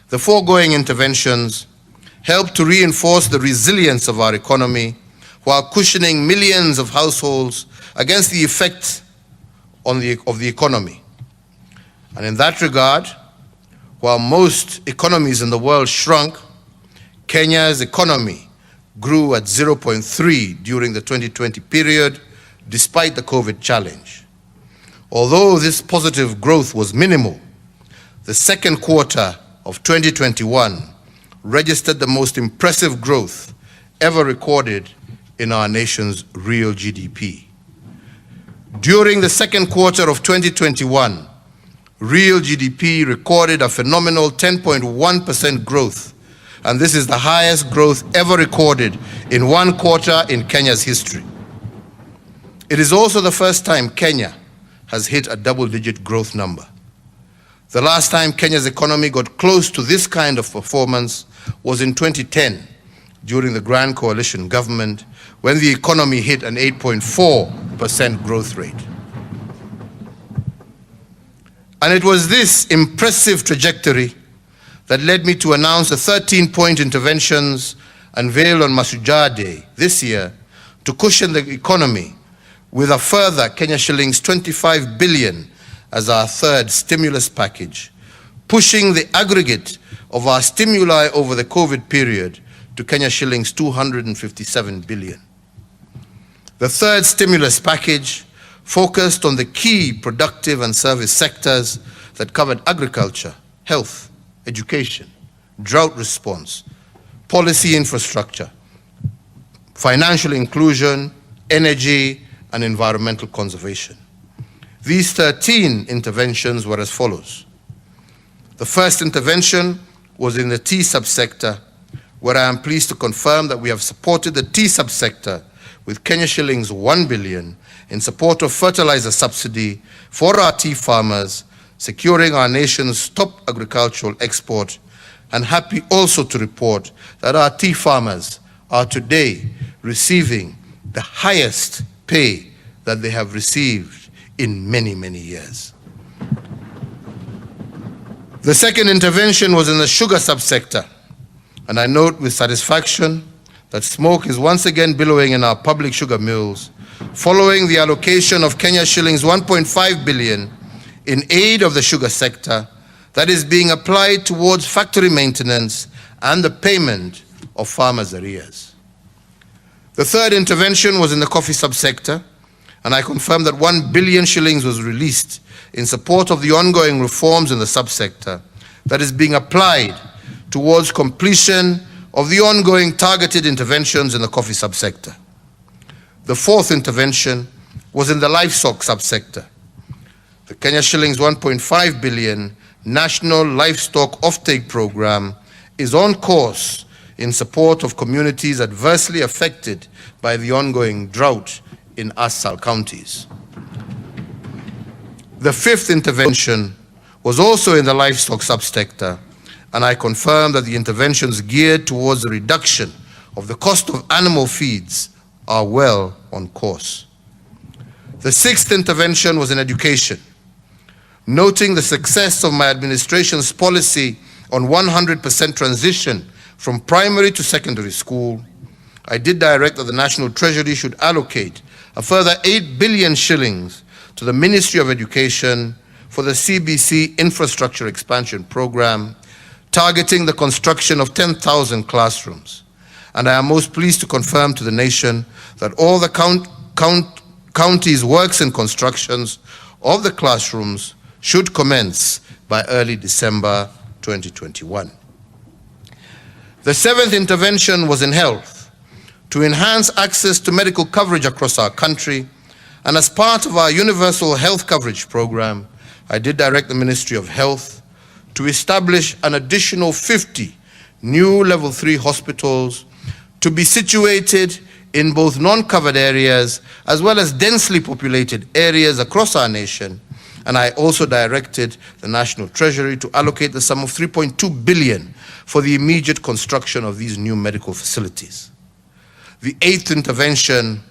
the foregoing interventions help to reinforce the resilience of our economy while cushioning millions of households against the effect of the economy. And in that regard, while most economies in the world shrunk, Kenya's economy grew at 0.3 during the 2020 period, despite the COVID challenge. Although this positive growth was minimal, the second quarter of 2021 registered the most impressive growth ever recorded in our nation's real GDP. During the second quarter of 2021, real GDP recorded a phenomenal 10.1% growth, and this is the highest growth ever recorded in one quarter in Kenya's history. It is also the first time Kenya has hit a double-digit growth number. The last time Kenya's economy got close to this kind of performance was in 2010, during the Grand Coalition government, when the economy hit an 8.4% growth rate. And it was this impressive trajectory that led me to announce the 13-point interventions unveiled on Mashujaa Day this year to cushion the economy with a further Kenya shillings 25 billion as our third stimulus package, pushing the aggregate of our stimuli over the COVID period to Kenya shillings 257 billion. The third stimulus package focused on the key productive and service sectors that covered agriculture, health, education, drought response, policy infrastructure, financial inclusion, energy, and environmental conservation. These 13 interventions were as follows. The first intervention was in the tea subsector, where I am pleased to confirm that we have supported the tea subsector with Kenya shillings 1 billion in support of fertilizer subsidy for our tea farmers, securing our nation's top agricultural export, and happy also to report that our tea farmers are today receiving the highest pay that they have received in many, many years. The second intervention was in the sugar subsector, and I note with satisfaction that smoke is once again billowing in our public sugar mills, following the allocation of Kenya shillings 1.5 billion in aid of the sugar sector that is being applied towards factory maintenance and the payment of farmers' arrears. The third intervention was in the coffee subsector, and I confirm that 1 billion shillings was released in support of the ongoing reforms in the subsector that is being applied towards completion of the ongoing targeted interventions in the coffee subsector. The fourth intervention was in the livestock subsector. The Kenya shillings 1.5 billion National Livestock Offtake Program is on course in support of communities adversely affected by the ongoing drought in ASAL counties. The fifth intervention was also in the livestock subsector, and I confirm that the interventions geared towards the reduction of the cost of animal feeds are well on course. The sixth intervention was in education. Noting the success of my administration's policy on 100% transition from primary to secondary school, I did direct that the National Treasury should allocate a further 8 billion shillings to the Ministry of Education for the CBC Infrastructure Expansion Program, targeting the construction of 10,000 classrooms. And I am most pleased to confirm to the nation that all the county's works and constructions of the classrooms should commence by early December 2021. The seventh intervention was in health, to enhance access to medical coverage across our country, and as part of our universal health coverage program, I did direct the Ministry of Health to establish an additional 50 new level 3 hospitals to be situated in both non-covered areas as well as densely populated areas across our nation. And I also directed the National Treasury to allocate the sum of 3.2 billion for the immediate construction of these new medical facilities. The eighth intervention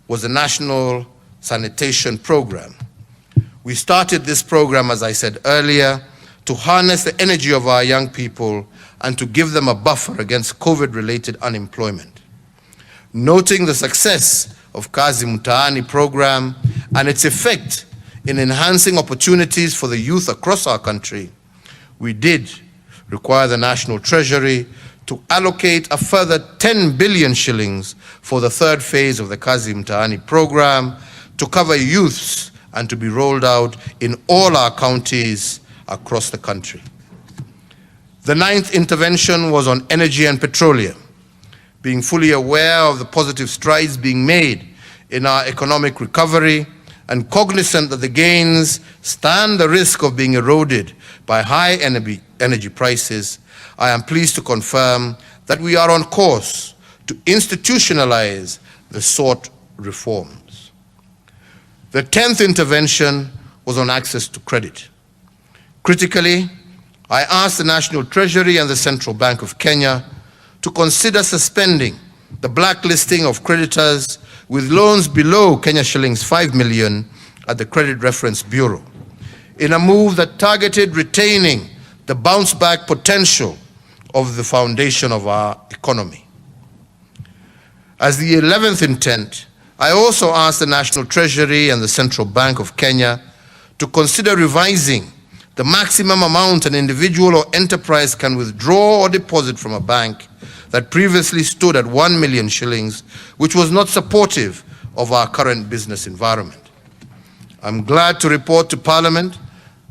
was the National Sanitation Program. We started this program, as I said earlier, to harness the energy of our young people and to give them a buffer against COVID-related unemployment. Noting the success of Kazi Mtaani program and its effect in enhancing opportunities for the youth across our country, we did require the National Treasury to allocate a further 10 billion shillings for the third phase of the Kazi Mtaani program to cover youths and to be rolled out in all our counties across the country. The ninth intervention was on energy and petroleum. Being fully aware of the positive strides being made in our economic recovery and cognizant that the gains stand the risk of being eroded by high energy prices, I am pleased to confirm that we are on course to institutionalize the sought reforms. The 10th intervention was on access to credit. Critically, I asked the National Treasury and the Central Bank of Kenya to consider suspending the blacklisting of creditors with loans below Kenya shillings 5 million at the Credit Reference Bureau, in a move that targeted retaining the bounce-back potential of the foundation of our economy. As the 11th intent, I also asked the National Treasury and the Central Bank of Kenya to consider revising the maximum amount an individual or enterprise can withdraw or deposit from a bank that previously stood at 1 million shillings, which was not supportive of our current business environment. I'm glad to report to Parliament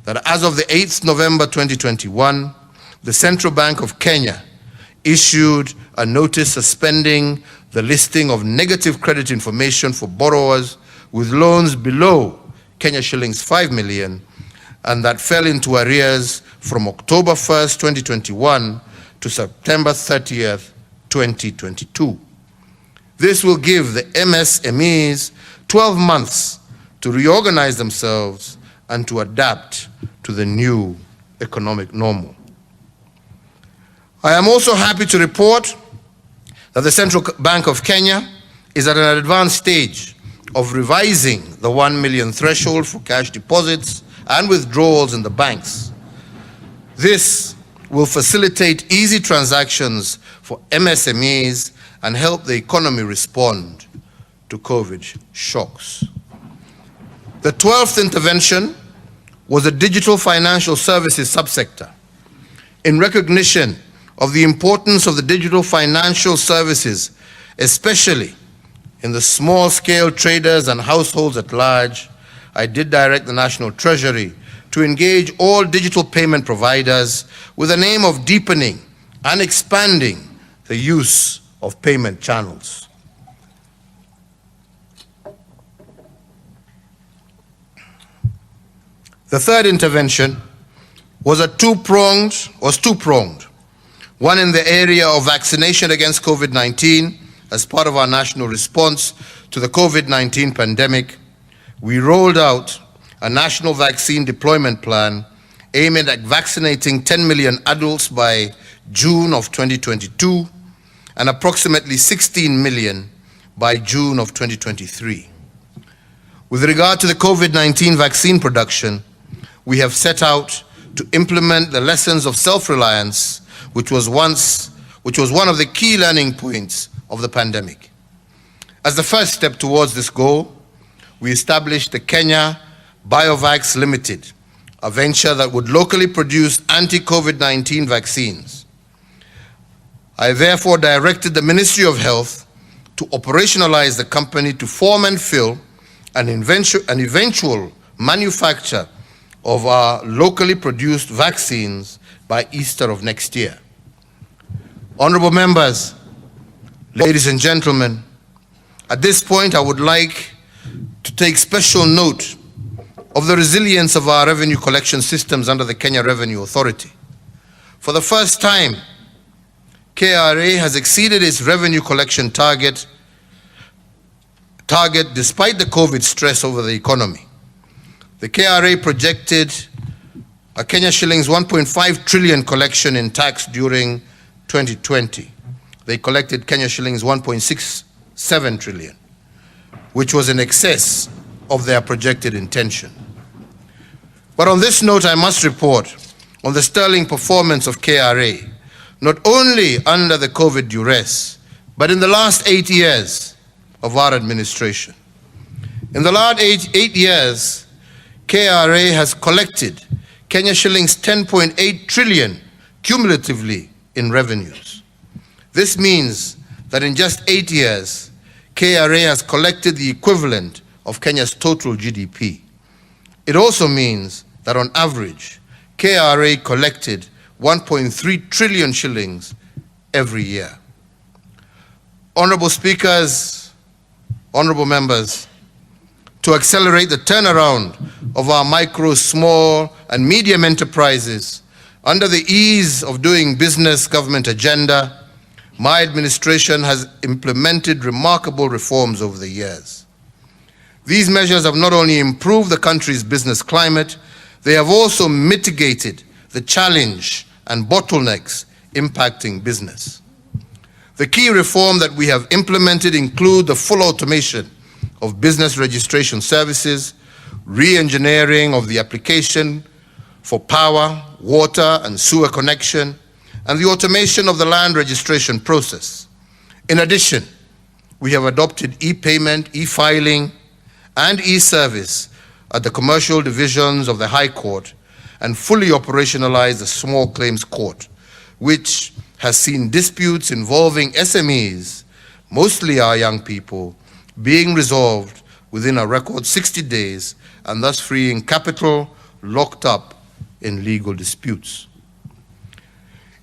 that as of the 8th November 2021, the Central Bank of Kenya issued a notice suspending the listing of negative credit information for borrowers with loans below Kenya shillings 5 million, and that fell into arrears from October 1st, 2021 to September 30th, 2022. This will give the MSMEs 12 months to reorganize themselves and to adapt to the new economic normal. I am also happy to report that the Central Bank of Kenya is at an advanced stage of revising the 1 million threshold for cash deposits and withdrawals in the banks. This will facilitate easy transactions for MSMEs and help the economy respond to COVID shocks. The 12th intervention was the digital financial services subsector. In recognition of the importance of the digital financial services, especially in the small-scale traders and households at large, I did direct the National Treasury to engage all digital payment providers with the aim of deepening and expanding the use of payment channels. The third intervention was two-pronged. One in the area of vaccination against COVID-19 as part of our national response to the COVID-19 pandemic. We rolled out a national vaccine deployment plan aiming at vaccinating 10 million adults by June of 2022 and approximately 16 million by June of 2023. With regard to the COVID-19 vaccine production, we have set out to implement the lessons of self-reliance, which was one of the key learning points of the pandemic. As the first step towards this goal, we established the Kenya Biovacs Limited, a venture that would locally produce anti-COVID-19 vaccines. I therefore directed the Ministry of Health to operationalize the company to form and fill an eventual manufacture of our locally produced vaccines by Easter of next year. Honorable members, ladies and gentlemen, at this point I would like to take special note of the resilience of our revenue collection systems under the Kenya Revenue Authority. For the first time, KRA has exceeded its revenue collection target despite the COVID stress over the economy. The KRA projected a Kenya shillings 1.5 trillion collection in tax during 2020. They collected Kenya shillings 1.67 trillion, which was in excess of their projected intention. But on this note, I must report on the sterling performance of KRA, not only under the COVID duress, but in the last 8 years of our administration. In the last eight years, KRA has collected Kenya shillings 10.8 trillion cumulatively in revenues. This means that in just 8 years, KRA has collected the equivalent of Kenya's total GDP. It also means that on average, KRA collected 1.3 trillion shillings every year. Honorable speakers, honorable members, to accelerate the turnaround of our micro, small, and medium enterprises under the ease of doing business government agenda, my administration has implemented remarkable reforms over the years. These measures have not only improved the country's business climate, they have also mitigated the challenge and bottlenecks impacting business. The key reform that we have implemented include the full automation of business registration services, re-engineering of the application for power, water, and sewer connection, and the automation of the land registration process. In addition, we have adopted e-payment, e-filing, and e-service at the commercial divisions of the High Court and fully operationalized the Small Claims Court, which has seen disputes involving SMEs, mostly our young people, being resolved within a record 60 days and thus freeing capital locked up in legal disputes.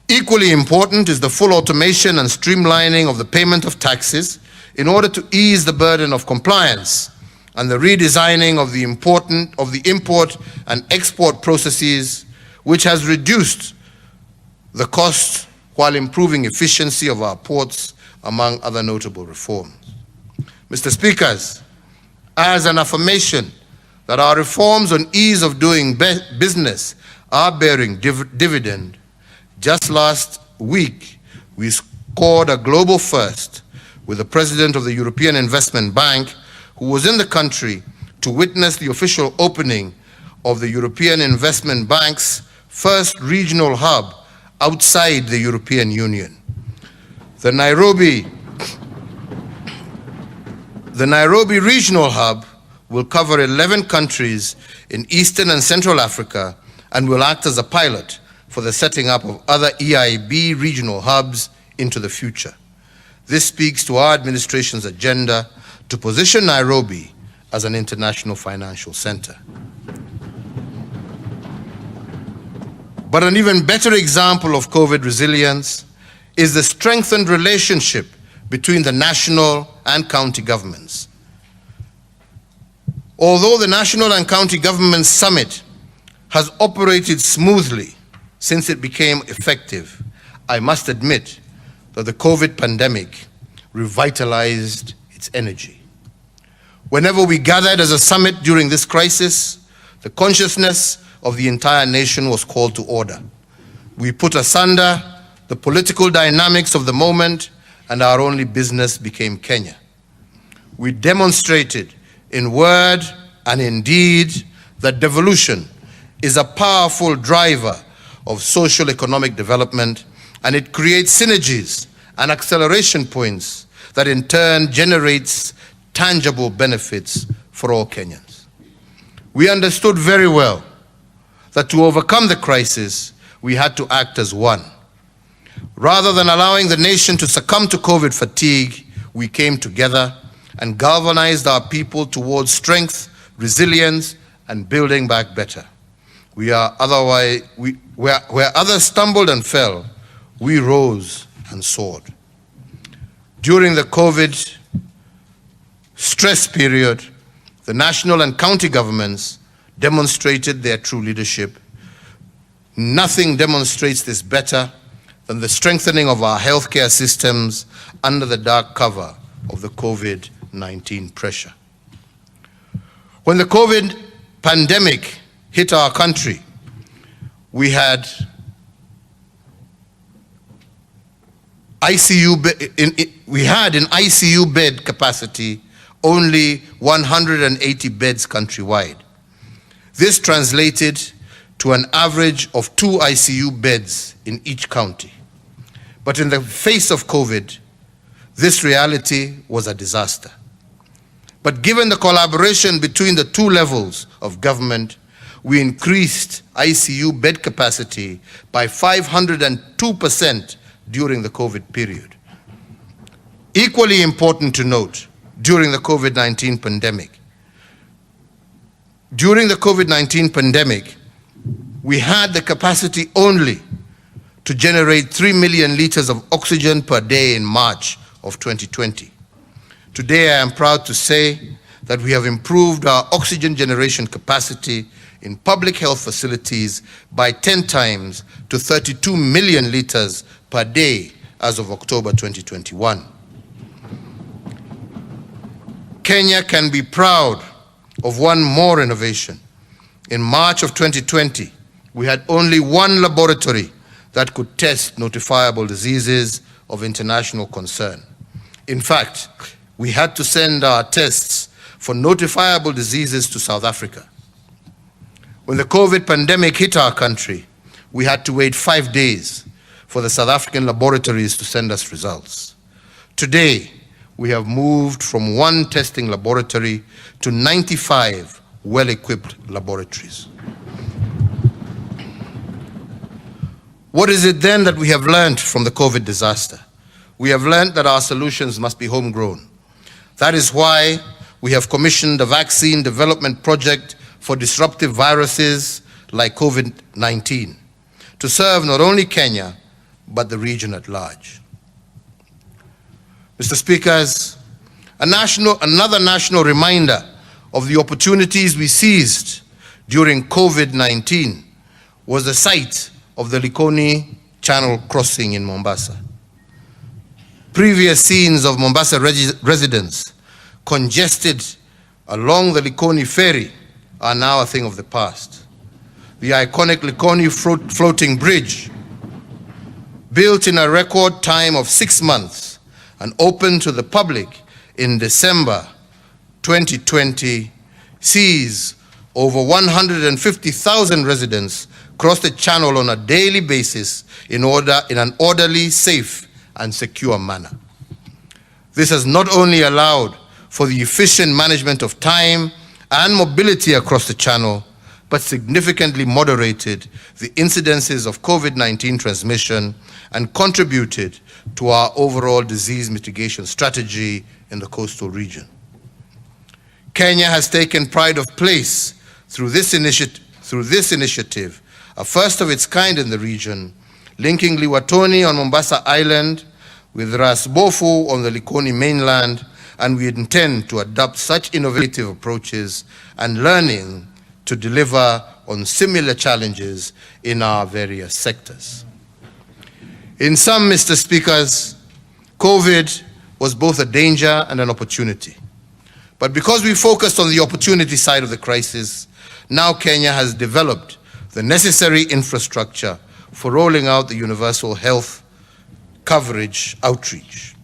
Equally important is the full automation and streamlining of the payment of taxes in order to ease the burden of compliance and the redesigning of the import and export processes, which has reduced the cost while improving efficiency of our ports, among other notable reforms. Mr. Speakers, as an affirmation that our reforms on ease of doing business are bearing dividend, just last week we scored a global first with the President of the European Investment Bank, who was in the country to witness the official opening of the European Investment Bank's first regional hub outside the European Union. The Nairobi Regional Hub will cover 11 countries in Eastern and Central Africa and will act as a pilot for the setting up of other EIB regional hubs into the future. This speaks to our administration's agenda to position Nairobi as an international financial center. But an even better example of COVID resilience is the strengthened relationship between the national and county governments. Although the National and County Government Summit has operated smoothly since it became effective, I must admit that the COVID pandemic revitalized its energy. Whenever we gathered as a summit during this crisis, the consciousness of the entire nation was called to order. We put asunder the political dynamics of the moment, and our only business became Kenya. We demonstrated in word and in deed that devolution is a powerful driver of social economic development, and it creates synergies and acceleration points that in turn generates tangible benefits for all Kenyans. We understood very well that to overcome the crisis, we had to act as one. Rather than allowing the nation to succumb to COVID fatigue, we came together and galvanized our people towards strength, resilience, and building back better. Where others stumbled and fell, we rose and soared. During the COVID stress period, the national and county governments demonstrated their true leadership. Nothing demonstrates this better than the strengthening of our healthcare systems under the dark cover of the COVID-19 pressure. When the COVID pandemic hit our country, we had in ICU bed capacity only 180 beds countrywide. This translated to an average of 2 ICU beds in each county. But in the face of COVID, this reality was a disaster. But given the collaboration between the 2 levels of government, we increased ICU bed capacity by 502% during the COVID period. Equally important to note, during the COVID-19 pandemic, we had the capacity only to generate 3 million liters of oxygen per day in March of 2020. Today, I am proud to say that we have improved our oxygen generation capacity in public health facilities by 10 times to 32 million liters per day as of October 2021. Kenya can be proud of one more innovation. In March of 2020, we had only 1 laboratory that could test notifiable diseases of international concern. In fact, we had to send our tests for notifiable diseases to South Africa. When the COVID pandemic hit our country, we had to wait 5 days for the South African laboratories to send us results. Today, we have moved from 1 testing laboratory to 95 well-equipped laboratories. What is it then that we have learned from the COVID disaster? We have learned that our solutions must be homegrown. That is why we have commissioned a vaccine development project for disruptive viruses like COVID-19 to serve not only Kenya, but the region at large. Mr. Speakers, another national reminder of the opportunities we seized during COVID-19 was the site of the Likoni Channel crossing in Mombasa. Previous scenes of Mombasa residents congested along the Likoni ferry are now a thing of the past. The iconic Likoni floating bridge, built in a record time of 6 months and opened to the public in December 2020, sees over 150,000 residents cross the channel on a daily basis in an orderly, safe, and secure manner. This has not only allowed for the efficient management of time and mobility across the channel, but significantly moderated the incidences of COVID-19 transmission and contributed to our overall disease mitigation strategy in the coastal region. Kenya has taken pride of place through this initiative, a first of its kind in the region, linking Liwatoni on Mombasa Island with Ras Bofu on the Likoni mainland, and we intend to adopt such innovative approaches and learning to deliver on similar challenges in our various sectors. In sum, Mr. Speakers, COVID was both a danger and an opportunity. But because we focused on the opportunity side of the crisis, now Kenya has developed the necessary infrastructure for rolling out the universal health coverage outreach.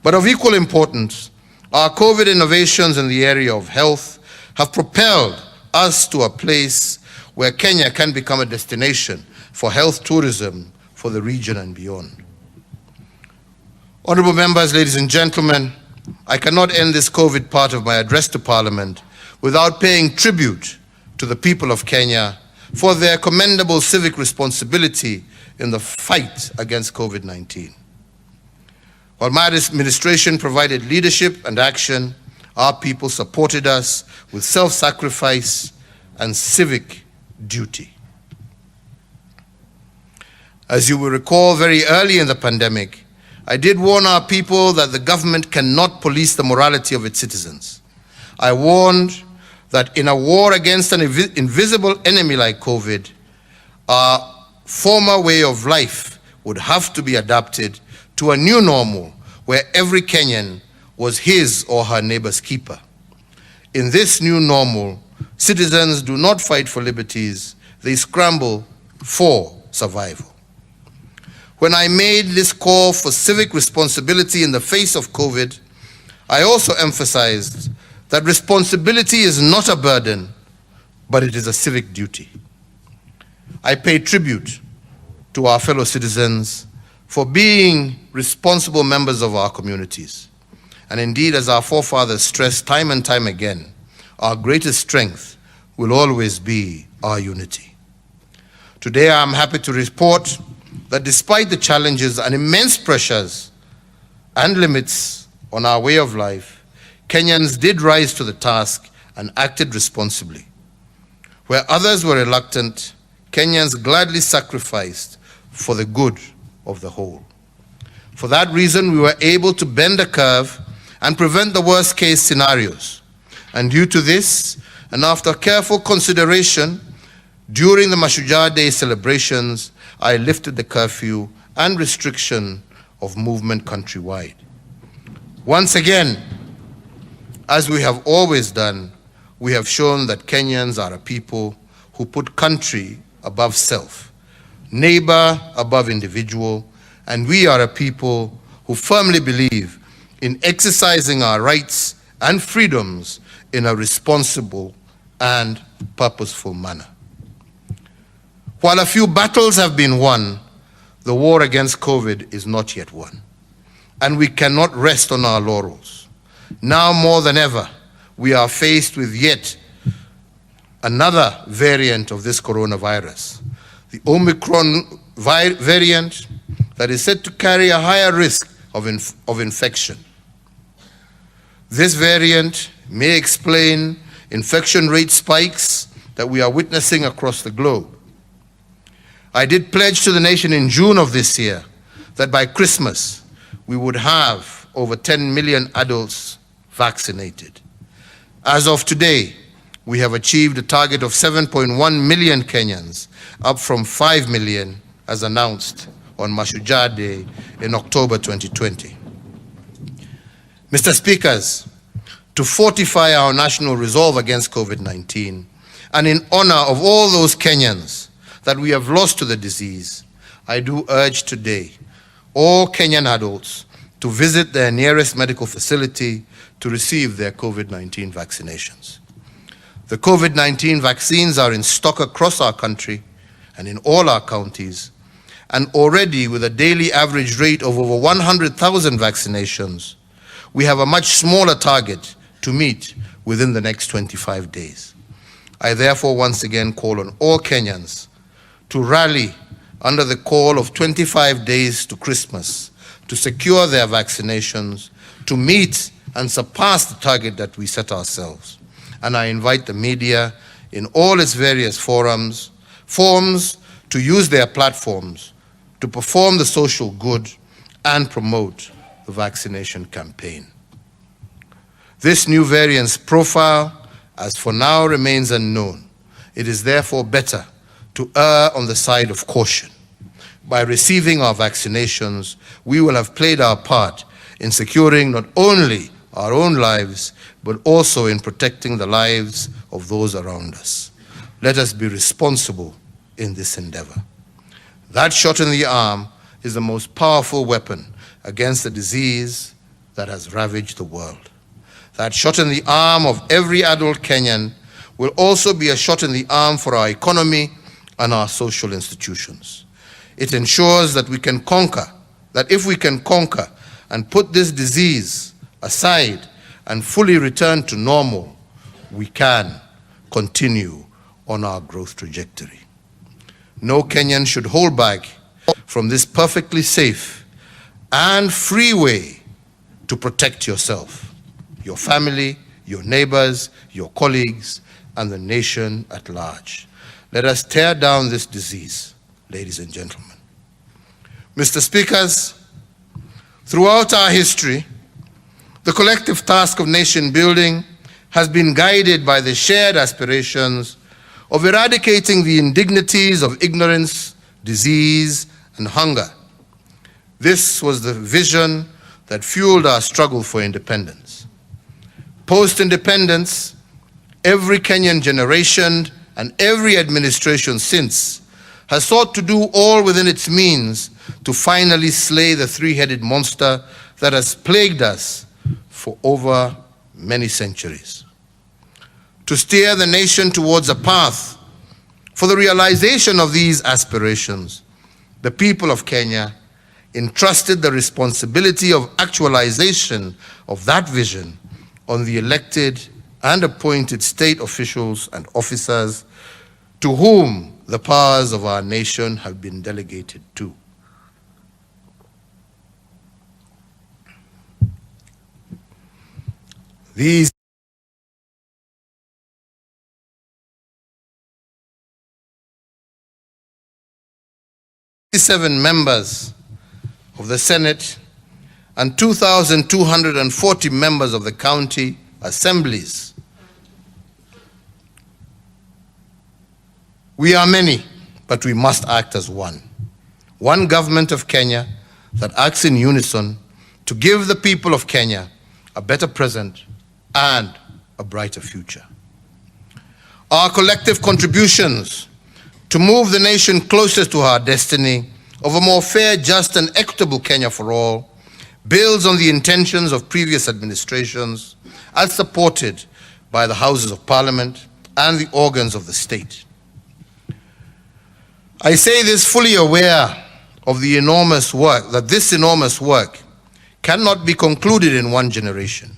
But of equal importance, our COVID innovations in the area of health have propelled us to a place where Kenya can become a destination for health tourism for the region and beyond. Honorable members, ladies and gentlemen, I cannot end this COVID part of my address to Parliament without paying tribute to the people of Kenya for their commendable civic responsibility in the fight against COVID-19. While my administration provided leadership and action, our people supported us with self-sacrifice and civic duty. As you will recall, very early in the pandemic, I did warn our people that the government cannot police the morality of its citizens. I warned that in a war against an invisible enemy like COVID, our former way of life would have to be adapted to a new normal where every Kenyan was his or her neighbor's keeper. In this new normal, citizens do not fight for liberties, they scramble for survival. When I made this call for civic responsibility in the face of COVID, I also emphasized that responsibility is not a burden, but it is a civic duty. I pay tribute to our fellow citizens for being responsible members of our communities. And indeed, as our forefathers stressed time and time again, our greatest strength will always be our unity. Today, I am happy to report that despite the challenges and immense pressures and limits on our way of life, Kenyans did rise to the task and acted responsibly. Where others were reluctant, Kenyans gladly sacrificed for the good of the whole. For that reason, we were able to bend the curve and prevent the worst case scenarios. And due to this, and after careful consideration, during the Mashujaa Day celebrations, I lifted the curfew and restriction of movement countrywide. Once again, as we have always done, we have shown that Kenyans are a people who put country above self, neighbor above individual, and we are a people who firmly believe in exercising our rights and freedoms in a responsible and purposeful manner. While a few battles have been won, the war against COVID is not yet won, and we cannot rest on our laurels. Now more than ever, we are faced with yet another variant of this coronavirus, the Omicron variant that is said to carry a higher risk of infection. This variant may explain infection rate spikes that we are witnessing across the globe. I did pledge to the nation in June of this year that by Christmas we would have over 10 million adults vaccinated. As of today, we have achieved a target of 7.1 million Kenyans, up from 5 million as announced on Mashujaa Day in October 2020. Mr. Speakers, to fortify our national resolve against COVID-19 and in honor of all those Kenyans that we have lost to the disease, I do urge today all Kenyan adults to visit their nearest medical facility to receive their COVID-19 vaccinations. The COVID-19 vaccines are in stock across our country and in all our counties, and already with a daily average rate of over 100,000 vaccinations, we have a much smaller target to meet within the next 25 days. I therefore once again call on all Kenyans to rally under the call of 25 days to Christmas to secure their vaccinations, to meet and surpass the target that we set ourselves. And I invite the media in all its various forms to use their platforms to perform the social good and promote the vaccination campaign. This new variant's profile, as for now, remains unknown. It is therefore better to err on the side of caution. By receiving our vaccinations, we will have played our part in securing not only our own lives, but also in protecting the lives of those around us. Let us be responsible in this endeavor. That shot in the arm is the most powerful weapon against the disease that has ravaged the world. That shot in the arm of every adult Kenyan will also be a shot in the arm for our economy and our social institutions. It ensures that we can conquer, that if we can conquer and put this disease aside and fully return to normal, we can continue on our growth trajectory. No Kenyan should hold back from this perfectly safe and free way to protect yourself, your family, your neighbors, your colleagues, and the nation at large. Let us tear down this disease, ladies and gentlemen. Mr. Speakers, throughout our history, the collective task of nation building has been guided by the shared aspirations of eradicating the indignities of ignorance, disease, and hunger. This was the vision that fueled our struggle for independence. Post-independence, every Kenyan generation and every administration since has sought to do all within its means to finally slay the three-headed monster that has plagued us for over many centuries. To steer the nation towards a path for the realization of these aspirations, the people of Kenya entrusted the responsibility of actualization of that vision on the elected and appointed state officials and officers to whom the powers of our nation have been delegated to. These seven members of the Senate and 2,240 members of the county assemblies. We are many, but we must act as one. One government of Kenya that acts in unison to give the people of Kenya a better present and a brighter future. Our collective contributions to move the nation closer to our destiny of a more fair, just, and equitable Kenya for all builds on the intentions of previous administrations as supported by the Houses of Parliament and the organs of the state. I say this fully aware of the enormous work, that this enormous work cannot be concluded in one generation.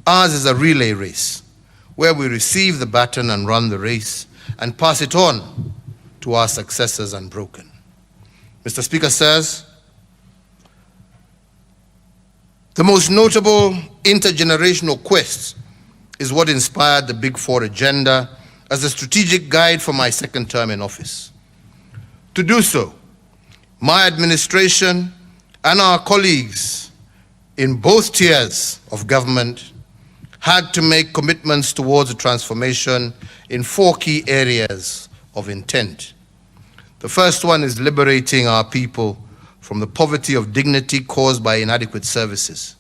Ours is a relay race where we receive the baton and run the race and pass it on to our successors unbroken. Mr. Speaker, sirs, the most notable intergenerational quest is what inspired the Big Four agenda as a strategic guide for my second term in office. To do so, my administration and our colleagues in both tiers of government had to make commitments towards a transformation in four key areas of intent. The first one is liberating our people from the poverty of dignity caused by inadequate services.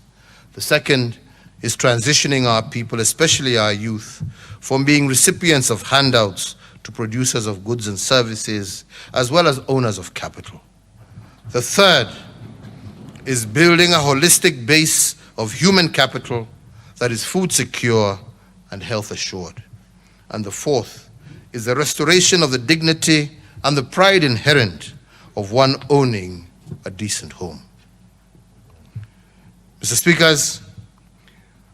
The second is transitioning our people, especially our youth, from being recipients of handouts to producers of goods and services, as well as owners of capital. The third is building a holistic base of human capital that is food secure and health assured. And the fourth is the restoration of the dignity and the pride inherent of one owning a decent home. Mr. Speakers,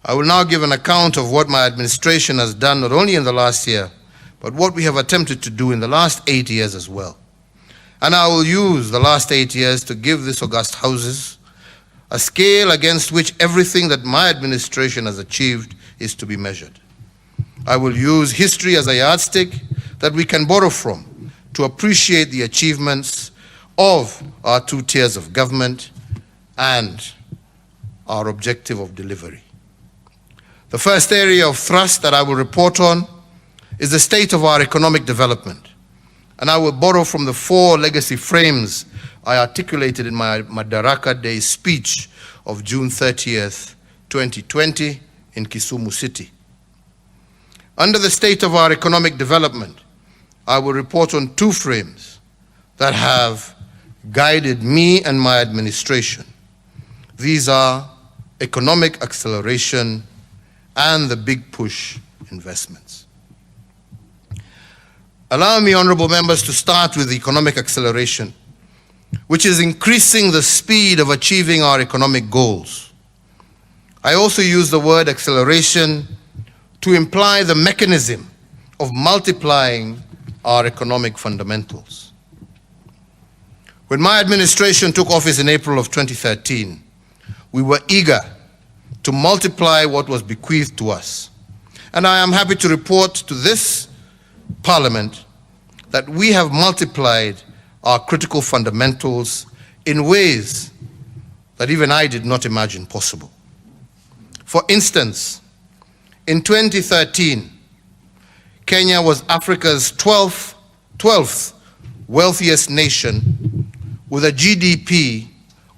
I will now give an account of what my administration has done not only in the last year, but what we have attempted to do in the last 8 years as well. And I will use the last 8 years to give this august Houses a scale against which everything that my administration has achieved is to be measured. I will use history as a yardstick that we can borrow from to appreciate the achievements of our two tiers of government and our objective of delivery. The first area of thrust that I will report on is the state of our economic development. And I will borrow from the four legacy frames I articulated in my Madaraka Day speech of June 30th, 2020 in Kisumu City. Under the state of our economic development, I will report on two frames that have guided me and my administration. These are economic acceleration and the big push investments. Allow me, honorable members, to start with economic acceleration, which is increasing the speed of achieving our economic goals. I also use the word acceleration to imply the mechanism of multiplying our economic fundamentals. When my administration took office in April of 2013, we were eager to multiply what was bequeathed to us. And I am happy to report to this Parliament that we have multiplied our critical fundamentals in ways that even I did not imagine possible. For instance, in 2013, Kenya was Africa's 12th wealthiest nation with a GDP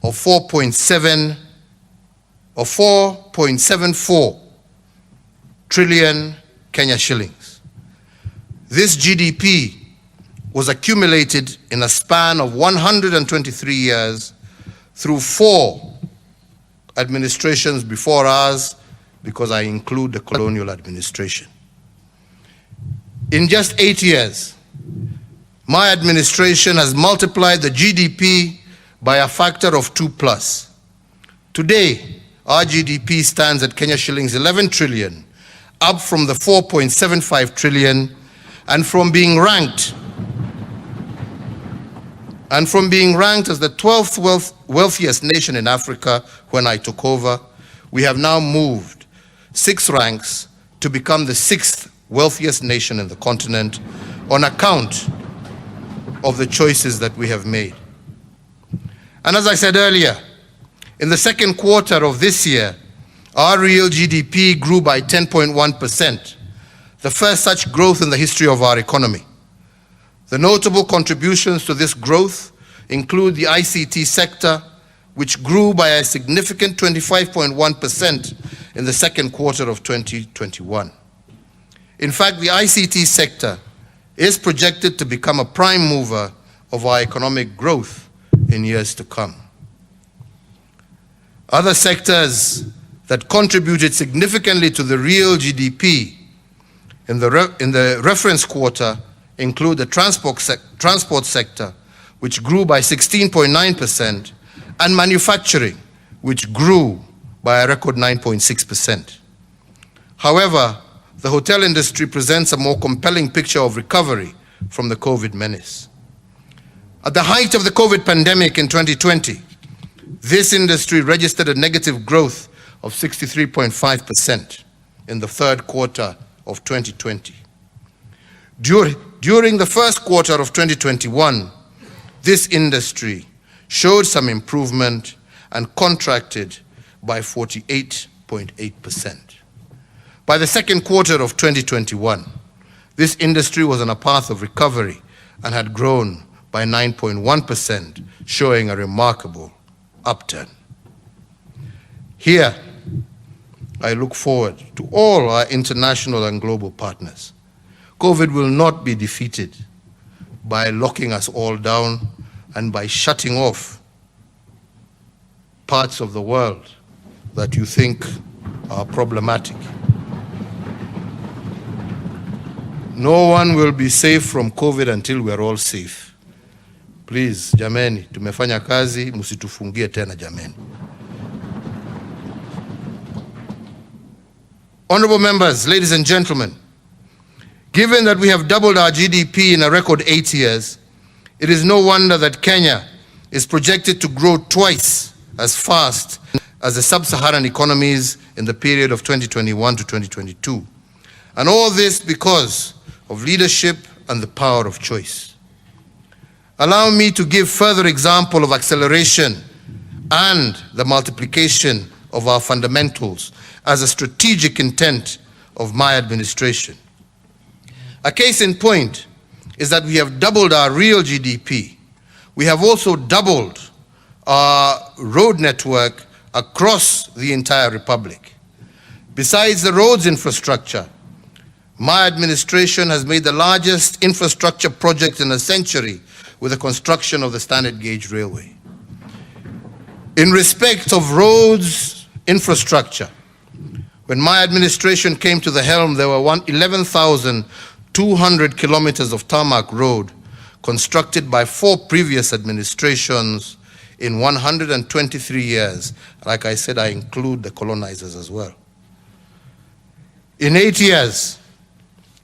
of 4.74 trillion Kenya shillings. This GDP was accumulated in a span of 123 years through 4 administrations before ours, because I include the colonial administration. In just 8 years, my administration has multiplied the GDP by a factor of 2+. Today, our GDP stands at Kenya shillings 11 trillion, up from the 4.75 trillion, and from being ranked as the 12th wealthiest nation in Africa when I took over, we have now moved 6 ranks to become the 6th wealthiest nation in the continent on account of the choices that we have made. And as I said earlier, in the second quarter of this year, our real GDP grew by 10.1%, the first such growth in the history of our economy. The notable contributions to this growth include the ICT sector, which grew by a significant 25.1% in the second quarter of 2021. In fact, the ICT sector is projected to become a prime mover of our economic growth in years to come. Other sectors that contributed significantly to the real GDP in the reference quarter include the transport sector, which grew by 16.9%, and manufacturing, which grew by a record 9.6%. However, the hotel industry presents a more compelling picture of recovery from the COVID menace. At the height of the COVID pandemic in 2020, this industry registered a negative growth of 63.5% in the third quarter of 2020. During the first quarter of 2021, this industry showed some improvement and contracted by 48.8%. By the second quarter of 2021, this industry was on a path of recovery and had grown by 9.1%, showing a remarkable upturn. Here, I look forward to all our international and global partners. COVID will not be defeated by locking us all down and by shutting off parts of the world that you think are problematic. No one will be safe from COVID until we are all safe. Please, jameni, tumefanya kazi, msitufungie tena jameni. Honorable members, ladies and gentlemen, given that we have doubled our GDP in a record 8 years, it is no wonder that Kenya is projected to grow twice as fast as the sub-Saharan economies in the period of 2021 to 2022. And all this because of leadership and the power of choice. Allow me to give further example of acceleration and the multiplication of our fundamentals as a strategic intent of my administration. A case in point is that we have doubled our real GDP. We have also doubled our road network across the entire republic. Besides the roads infrastructure, my administration has made the largest infrastructure project in a century with the construction of the standard gauge railway. In respect of roads infrastructure, when my administration came to the helm, there were 11,200 200 kilometers of tarmac road constructed by 4 previous administrations in 123 years. Like I said, I include the colonizers as well. In 8 years,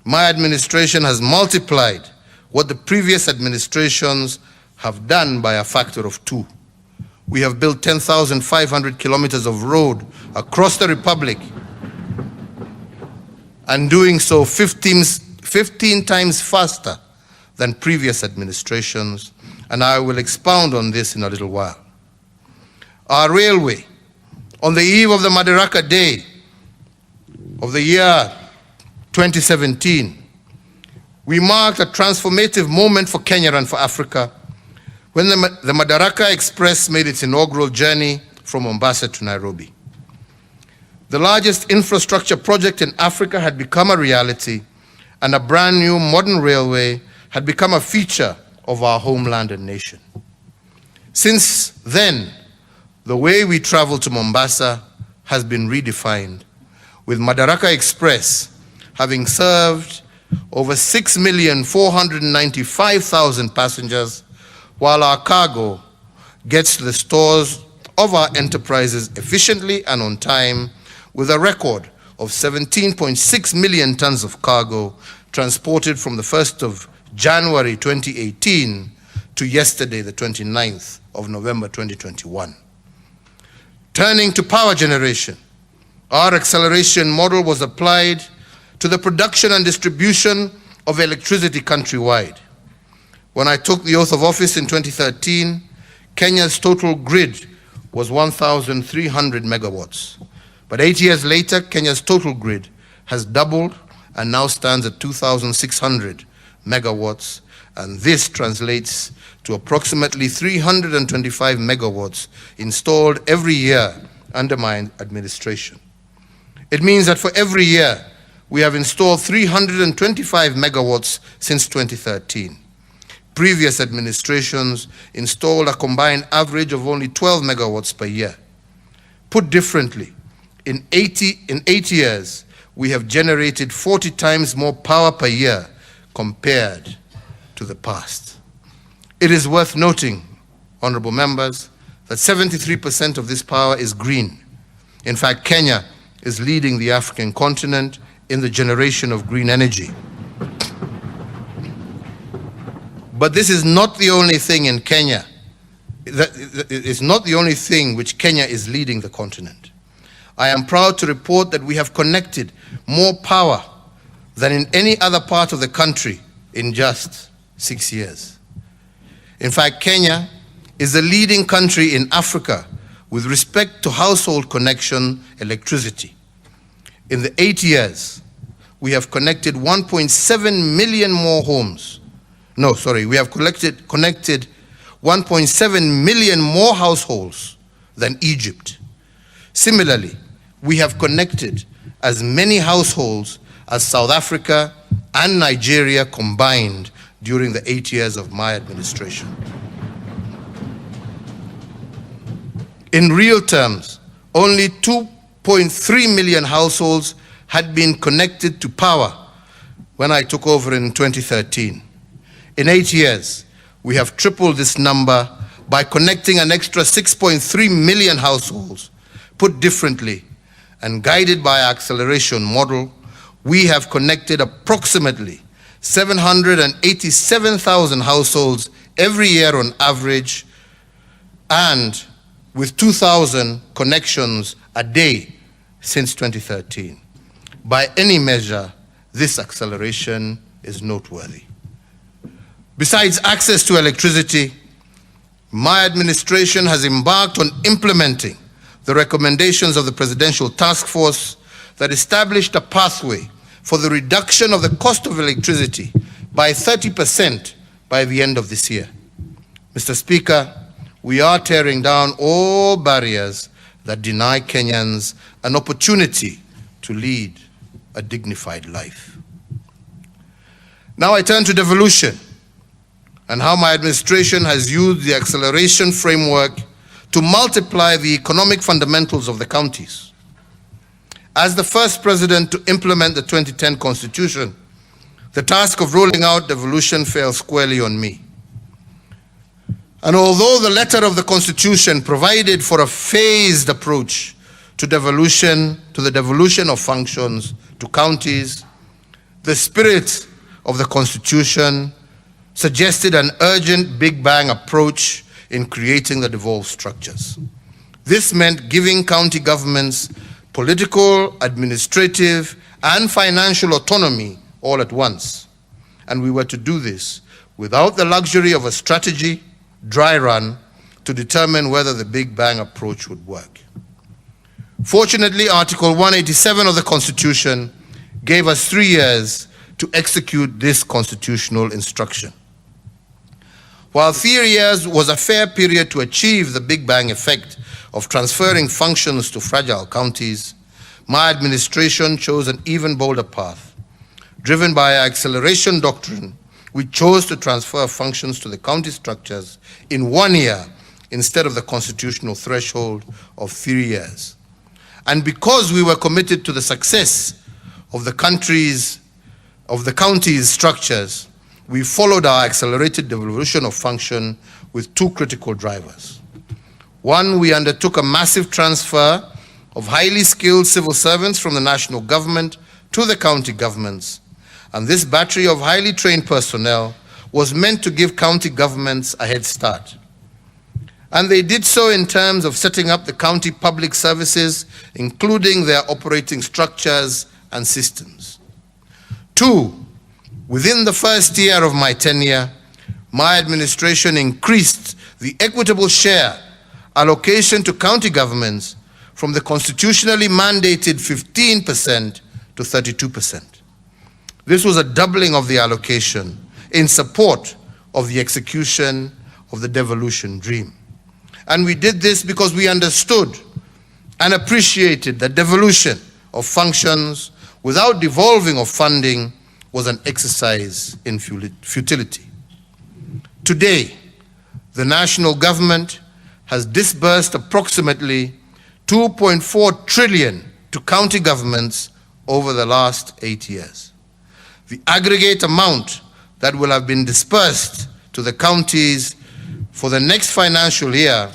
my administration has multiplied what the previous administrations have done by a factor of 2. We have built 10,500 kilometers of road across the Republic, and doing so 15 times faster than previous administrations, and I will expound on this in a little while. Our railway, on the eve of the Madaraka Day of the year 2017, we marked a transformative moment for Kenya and for Africa when the Madaraka Express made its inaugural journey from Mombasa to Nairobi. The largest infrastructure project in Africa had become a reality, and a brand new modern railway had become a feature of our homeland and nation. Since then, the way we travel to Mombasa has been redefined, with Madaraka Express having served over 6,495,000 passengers, while our cargo gets to the stores of our enterprises efficiently and on time, with a record of 17.6 million tons of cargo transported from the 1st of January 2018 to yesterday, the 29th of November 2021. Turning to power generation, our acceleration model was applied to the production and distribution of electricity countrywide. When I took the oath of office in 2013, Kenya's total grid was 1,300 megawatts. But 8 years later, Kenya's total grid has doubled and now stands at 2,600 megawatts, and this translates to approximately 325 megawatts installed every year under my administration. It means that for every year, we have installed 325 megawatts since 2013. Previous administrations installed a combined average of only 12 megawatts per year. Put differently, in 8 years, we have generated 40 times more power per year compared to the past. It is worth noting, honorable members, that 73% of this power is green. In fact, Kenya is leading the African continent in the generation of green energy. But this is not the only thing in Kenya. It's not the only thing which Kenya is leading the continent. I am proud to report that we have connected more power than in any other part of the country in just 6 years. In fact, Kenya is the leading country in Africa with respect to household connection electricity. In the 8 years, we have connected 1.7 million more homes. We have connected 1.7 million more households than Egypt. Similarly, we have connected as many households as South Africa and Nigeria combined during the 8 years of my administration. In real terms, only 2.3 million households had been connected to power when I took over in 2013. In 8 years, we have tripled this number by connecting an extra 6.3 million households. Put differently, and guided by our acceleration model, we have connected approximately 787,000 households every year on average, and with 2,000 connections a day since 2013. By any measure, this acceleration is noteworthy. Besides access to electricity, my administration has embarked on implementing the recommendations of the Presidential Task Force that established a pathway for the reduction of the cost of electricity by 30% by the end of this year. Mr. Speaker, we are tearing down all barriers that deny Kenyans an opportunity to lead a dignified life. Now I turn to devolution and how my administration has used the acceleration framework to multiply the economic fundamentals of the counties. As the first president to implement the 2010 Constitution, the task of rolling out devolution fell squarely on me. And although the letter of the Constitution provided for a phased approach to the devolution of functions to counties, the spirit of the Constitution suggested an urgent Big Bang approach in creating the devolved structures. This meant giving county governments political, administrative, and financial autonomy all at once. And we were to do this without the luxury of a strategy, dry run, to determine whether the Big Bang approach would work. Fortunately, Article 187 of the Constitution gave us 3 years to execute this constitutional instruction. While 3 years was a fair period to achieve the Big Bang effect of transferring functions to fragile counties, my administration chose an even bolder path. Driven by our acceleration doctrine, we chose to transfer functions to the county structures in 1 year instead of the constitutional threshold of 3 years. And because we were committed to the success of the county's structures, we followed our accelerated devolution of function with 2 critical drivers. One, we undertook a massive transfer of highly skilled civil servants from the national government to the county governments. And this battery of highly trained personnel was meant to give county governments a head start. And they did so in terms of setting up the county public services, including their operating structures and systems. 2, within the first year of my tenure, my administration increased the equitable share allocation to county governments from the constitutionally mandated 15% to 32%. This was a doubling of the allocation in support of the execution of the devolution dream. And we did this because we understood and appreciated that devolution of functions without devolving of funding was an exercise in futility. Today, the national government has disbursed approximately 2.4 trillion to county governments over the last 8 years. The aggregate amount that will have been dispersed to the counties for the next financial year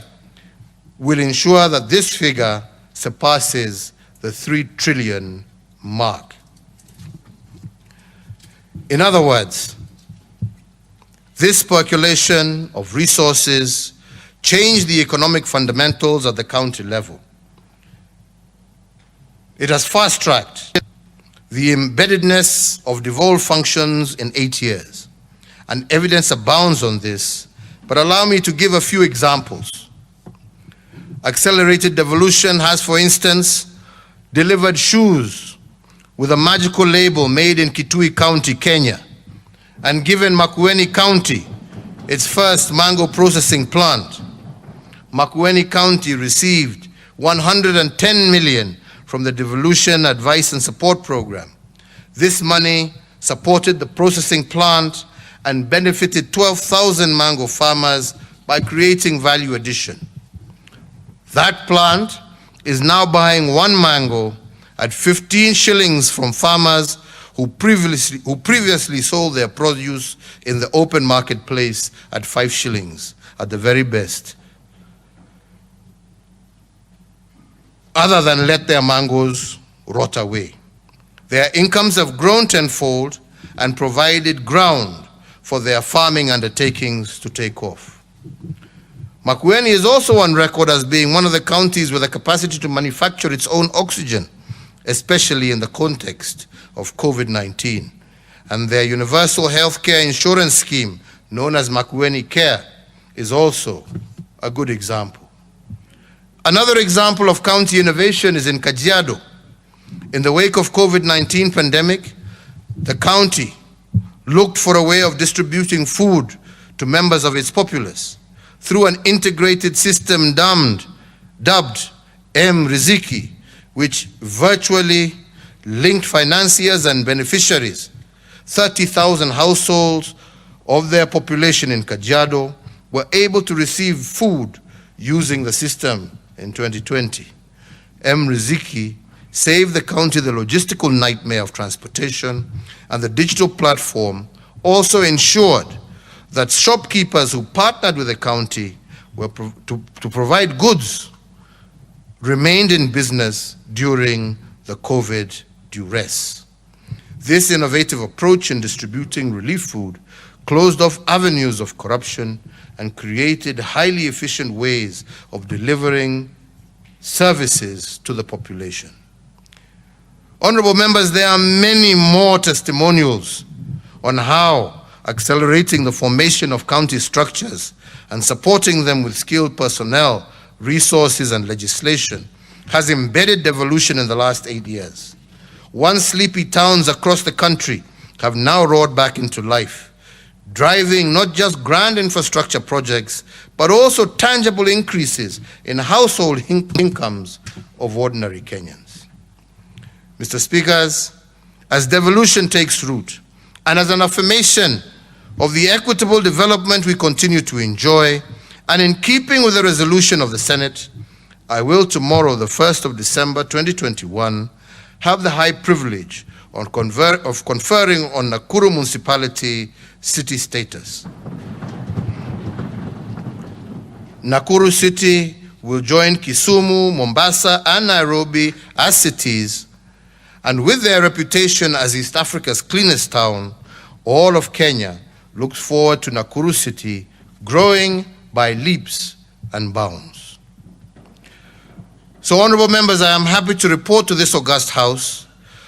will ensure that this figure surpasses the 3 trillion mark. In other words, this percolation of resources changed the economic fundamentals at the county level. It has fast-tracked the embeddedness of devolved functions in 8 years, and evidence abounds on this, but allow me to give a few examples. Accelerated devolution has, for instance, delivered shoes with a magical label made in Kitui County, Kenya, and given Makueni County its first mango processing plant. Makueni County received 110 million from the Devolution Advice and Support Program. This money supported the processing plant and benefited 12,000 mango farmers by creating value addition. That plant is now buying 1 mango at 15 shillings from farmers who previously sold their produce in the open marketplace at 5 shillings at the very best, other than let their mangoes rot away. Their incomes have grown tenfold and provided ground for their farming undertakings to take off. Makueni is also on record as being one of the counties with the capacity to manufacture its own oxygen, especially in the context of COVID-19. And their universal healthcare insurance scheme, known as Makueni Care, is also a good example. Another example of county innovation is in Kajiado. In the wake of COVID-19 pandemic, the county looked for a way of distributing food to members of its populace through an integrated system dubbed M-Riziki, which virtually linked financiers and beneficiaries. 30,000 households of their population in Kajiado were able to receive food using the system in 2020. M-Riziki saved the county the logistical nightmare of transportation, and the digital platform also ensured that shopkeepers who partnered with the county to provide goods remained in business during the COVID duress. This innovative approach in distributing relief food closed off avenues of corruption and created highly efficient ways of delivering services to the population. Honorable members, there are many more testimonials on how accelerating the formation of county structures and supporting them with skilled personnel, resources, and legislation has embedded devolution in the last 8 years. Once sleepy towns across the country have now roared back into life, driving not just grand infrastructure projects, but also tangible increases in household incomes of ordinary Kenyans. Mr. Speakers, as devolution takes root, and as an affirmation of the equitable development we continue to enjoy, and in keeping with the resolution of the Senate, I will tomorrow, the 1st of December 2021, have the high privilege of conferring on Nakuru Municipality city status. Nakuru City will join Kisumu, Mombasa, and Nairobi as cities, and with their reputation as East Africa's cleanest town, all of Kenya looks forward to Nakuru City growing by leaps and bounds. So, honorable members, I am happy to report to this august House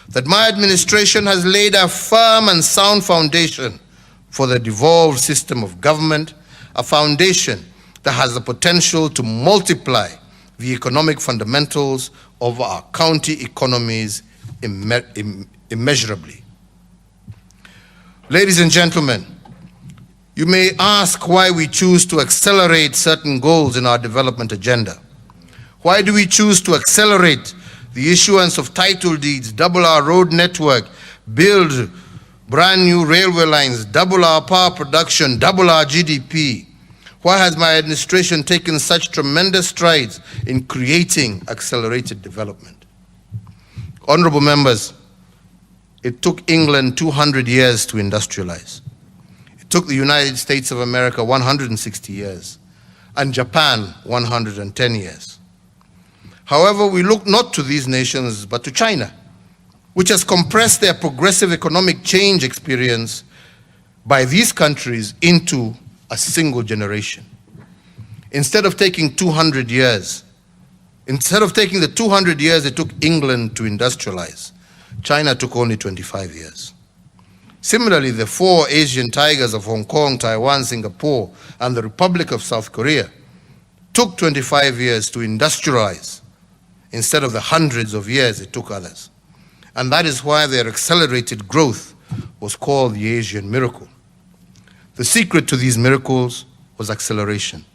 that my administration has laid a firm and sound foundation for the devolved system of government, a foundation that has the potential to multiply the economic fundamentals of our county economies immeasurably. Ladies and gentlemen, you may ask why we choose to accelerate certain goals in our development agenda. Why do we choose to accelerate the issuance of title deeds, double our road network, build brand new railway lines, double our power production, double our GDP? Why has my administration taken such tremendous strides in creating accelerated development? Honorable members, it took England 200 years to industrialize. It took the United States of America 160 years, and Japan 110 years. However, we look not to these nations, but to China, which has compressed their progressive economic change experience by these countries into a single generation. Instead of taking 200 years, instead of taking the 200 years it took England to industrialize, China took only 25 years. Similarly, the 4 Asian tigers of Hong Kong, Taiwan, Singapore, and the Republic of South Korea took 25 years to industrialize instead of the hundreds of years it took others. And that is why their accelerated growth was called the Asian miracle. The secret to these miracles was acceleration.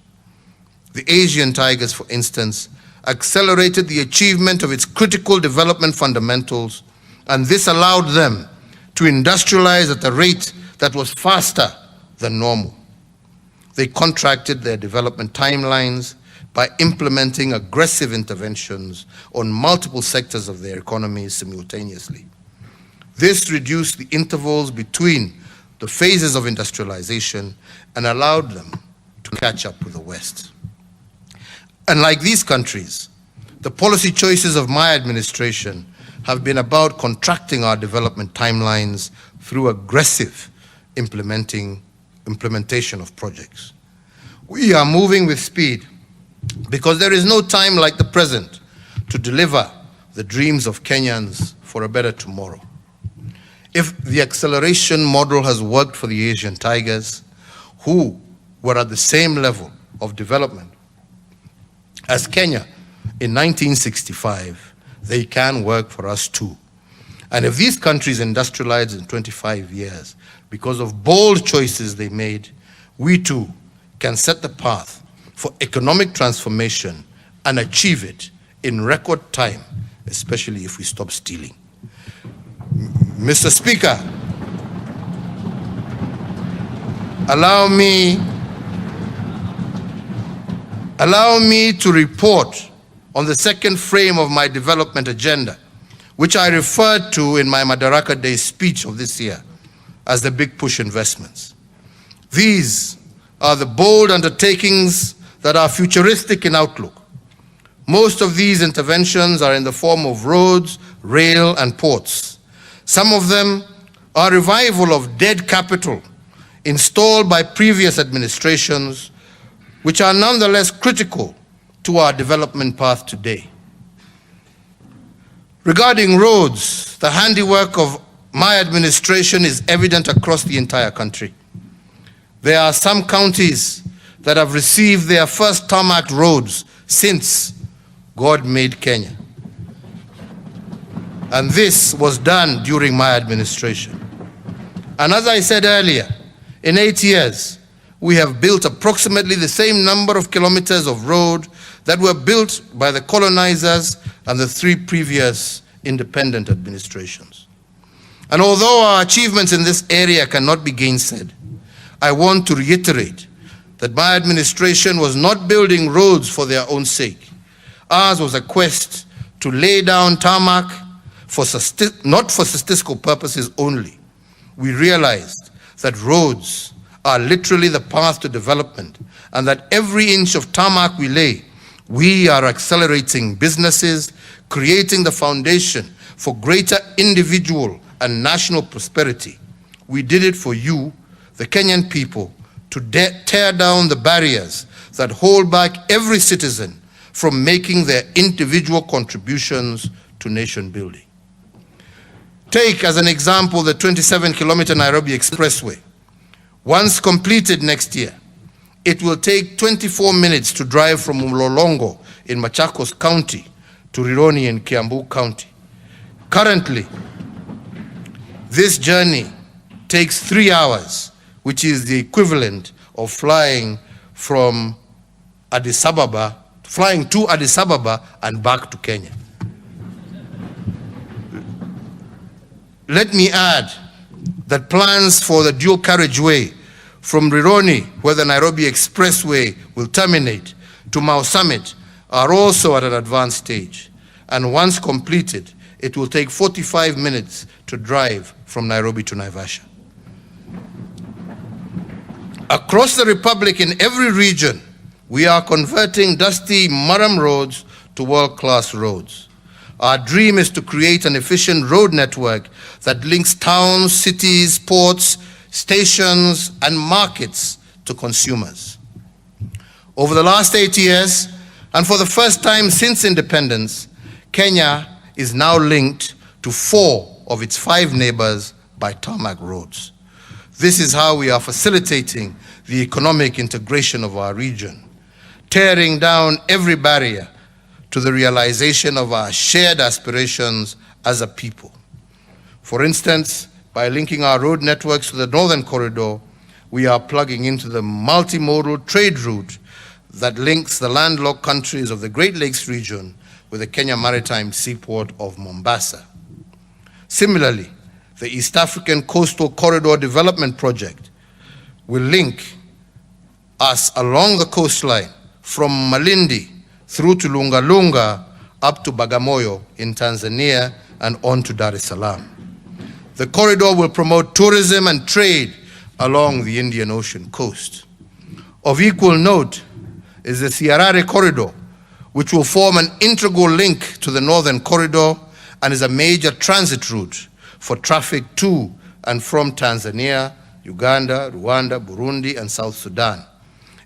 The Asian tigers, for instance, accelerated the achievement of its critical development fundamentals, and this allowed them to industrialize at a rate that was faster than normal. They contracted their development timelines by implementing aggressive interventions on multiple sectors of their economies simultaneously. This reduced the intervals between the phases of industrialization and allowed them to catch up with the West. Unlike these countries, the policy choices of my administration have been about contracting our development timelines through aggressive implementation of projects. We are moving with speed because there is no time like the present to deliver the dreams of Kenyans for a better tomorrow. If the acceleration model has worked for the Asian tigers, who were at the same level of development as Kenya in 1965, they can work for us too. And if these countries industrialized in 25 years because of bold choices they made, we too can set the path for economic transformation and achieve it in record time, especially if we stop stealing. Mr. Speaker, allow me to report on the second frame of my development agenda, which I referred to in my Madaraka Day speech of this year as the big push investments. These are the bold undertakings that are futuristic in outlook. Most of these interventions are in the form of roads, rail, and ports. Some of them are revival of dead capital installed by previous administrations, which are nonetheless critical to our development path today. Regarding roads, the handiwork of my administration is evident across the entire country. There are some counties that have received their first tarmac roads since God made Kenya. And this was done during my administration. And as I said earlier, in 8 years, we have built approximately the same number of kilometers of road that were built by the colonizers and the 3 previous independent administrations. And although our achievements in this area cannot be gainsaid, I want to reiterate that my administration was not building roads for their own sake. Ours was a quest to lay down tarmac not for statistical purposes only. We realized that roads are literally the path to development, and that every inch of tarmac we lay, we are accelerating businesses, creating the foundation for greater individual and national prosperity. We did it for you, the Kenyan people, to tear down the barriers that hold back every citizen from making their individual contributions to nation building. Take as an example the 27-kilometer Nairobi Expressway. Once completed next year, it will take 24 minutes to drive from Mlolongo in Machakos County to Rironi in Kiambu County. Currently, this journey takes 3 hours, which is the equivalent of flying to Addis Ababa and back to Kenya. Let me add that plans for the dual carriageway from Rironi, where the Nairobi Expressway will terminate, to Mau Summit are also at an advanced stage. And once completed, it will take 45 minutes to drive from Nairobi to Naivasha. Across the Republic, in every region, we are converting dusty Maram roads to world-class roads. Our dream is to create an efficient road network that links towns, cities, ports, stations, and markets to consumers. Over the last 8 years, and for the first time since independence, Kenya is now linked to 4 of its 5 neighbors by tarmac roads. This is how we are facilitating the economic integration of our region, tearing down every barrier to the realization of our shared aspirations as a people. For instance, by linking our road networks to the Northern Corridor, we are plugging into the multimodal trade route that links the landlocked countries of the Great Lakes region with the Kenya Maritime Seaport of Mombasa. Similarly, the East African Coastal Corridor Development Project will link us along the coastline from Malindi through to Lunga Lunga up to Bagamoyo in Tanzania and on to Dar es Salaam. The corridor will promote tourism and trade along the Indian Ocean coast. Of equal note is the Siarare Corridor, which will form an integral link to the Northern Corridor and is a major transit route for traffic to and from Tanzania, Uganda, Rwanda, Burundi, and South Sudan.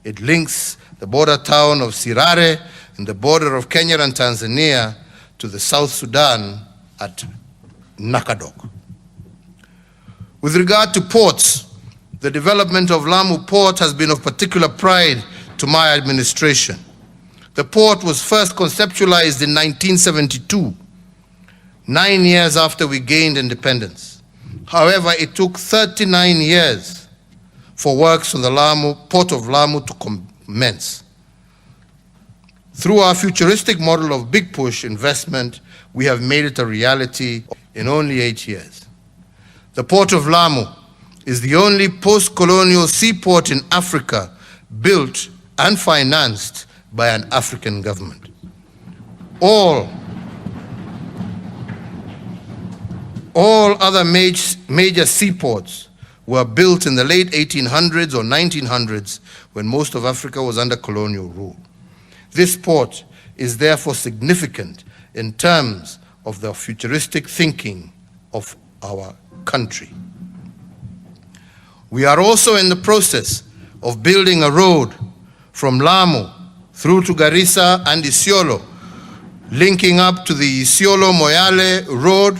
It links the border town of Sirare in the border of Kenya and Tanzania to the South Sudan at Nakadok. With regard to ports, the development of Lamu Port has been of particular pride to my administration. The port was first conceptualized in 1972, 9 years after we gained independence. However, it took 39 years for works on the Port of Lamu to commence. Through our futuristic model of big push investment, we have made it a reality in only 8 years. The Port of Lamu is the only post-colonial seaport in Africa built and financed by an African government. All all other major seaports were built in the late 1800s or 1900s when most of Africa was under colonial rule. This port is therefore significant in terms of the futuristic thinking of our country. We are also in the process of building a road from Lamu through to Garissa and Isiolo, linking up to the Isiolo-Moyale road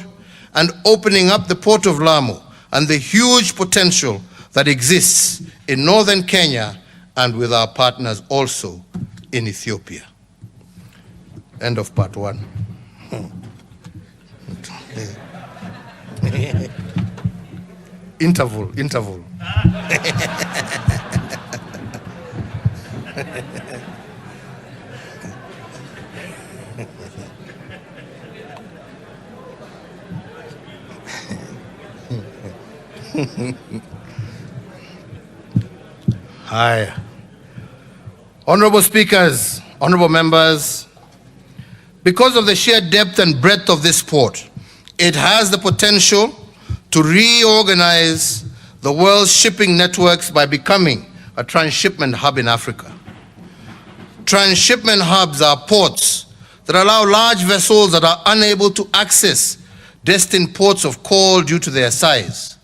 and opening up the port of Lamu and the huge potential that exists in northern Kenya and with our partners also in Ethiopia. End of part one. Interval. Hi. Honorable speakers, honorable members, because of the sheer depth and breadth of this port, it has the potential to reorganize the world's shipping networks by becoming a transshipment hub in Africa. Transshipment hubs are ports that allow large vessels that are unable to access destined ports of call due to their size.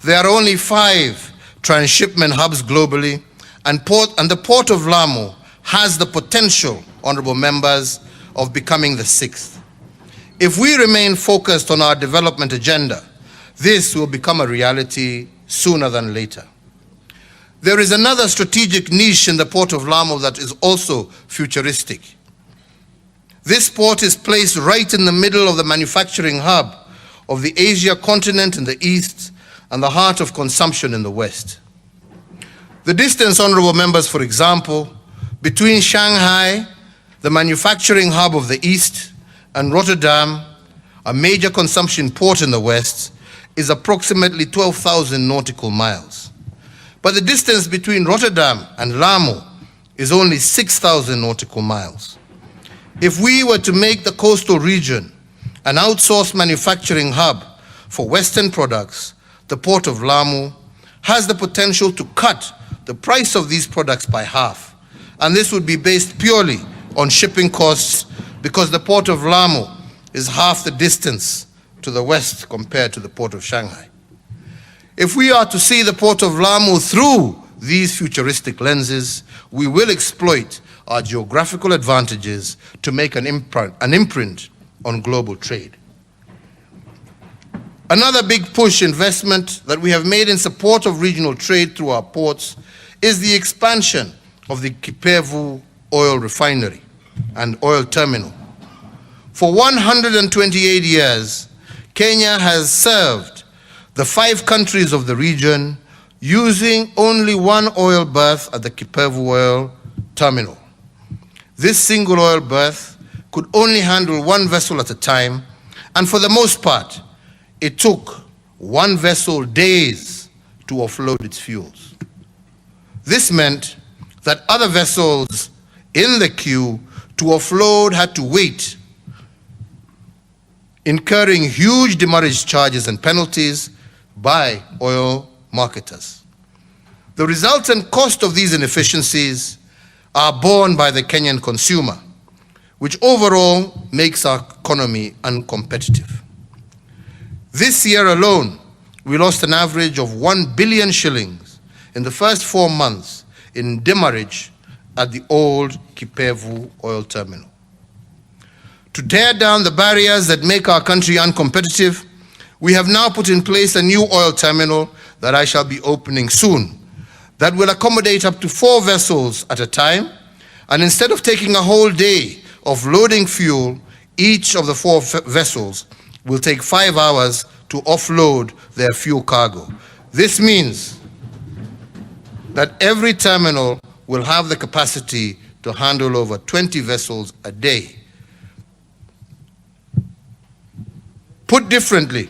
There are only 5 transshipment hubs globally, and the port of Lamu has the potential, honorable members, of becoming the 6th. If we remain focused on our development agenda, this will become a reality sooner than later. There is another strategic niche in the port of Lamu that is also futuristic. This port is placed right in the middle of the manufacturing hub of the Asia continent in the east and the heart of consumption in the west. The distance, honorable members, for example, between Shanghai, the manufacturing hub of the east, and Rotterdam, a major consumption port in the west, is approximately 12,000 nautical miles. But the distance between Rotterdam and Lamu is only 6,000 nautical miles. If we were to make the coastal region an outsourced manufacturing hub for Western products, the port of Lamu has the potential to cut the price of these products by half. And this would be based purely on shipping costs because the port of Lamu is half the distance to the west compared to the port of Shanghai. If we are to see the port of Lamu through these futuristic lenses, we will exploit our geographical advantages to make an imprint on global trade. Another big push investment that we have made in support of regional trade through our ports is the expansion of the Kipevu oil refinery and oil terminal. For 128 years, Kenya has served the 5 countries of the region using only one oil berth at the Kipevu oil terminal. This single oil berth could only handle 1 vessel at a time, and for the most part, it took 1 vessel days to offload its fuels. This meant that other vessels in the queue to offload had to wait, incurring huge demurrage charges and penalties by oil marketers. The resultant cost of these inefficiencies are borne by the Kenyan consumer, which overall makes our economy uncompetitive. This year alone, we lost an average of 1 billion shillings in the first 4 months in demurrage at the old Kipevu oil terminal. To tear down the barriers that make our country uncompetitive, we have now put in place a new oil terminal that I shall be opening soon that will accommodate up to 4 vessels at a time, and instead of taking a whole day of loading fuel, each of the 4 vessels will take 5 hours to offload their fuel cargo. This means that every terminal will have the capacity to handle over 20 vessels a day. Put differently,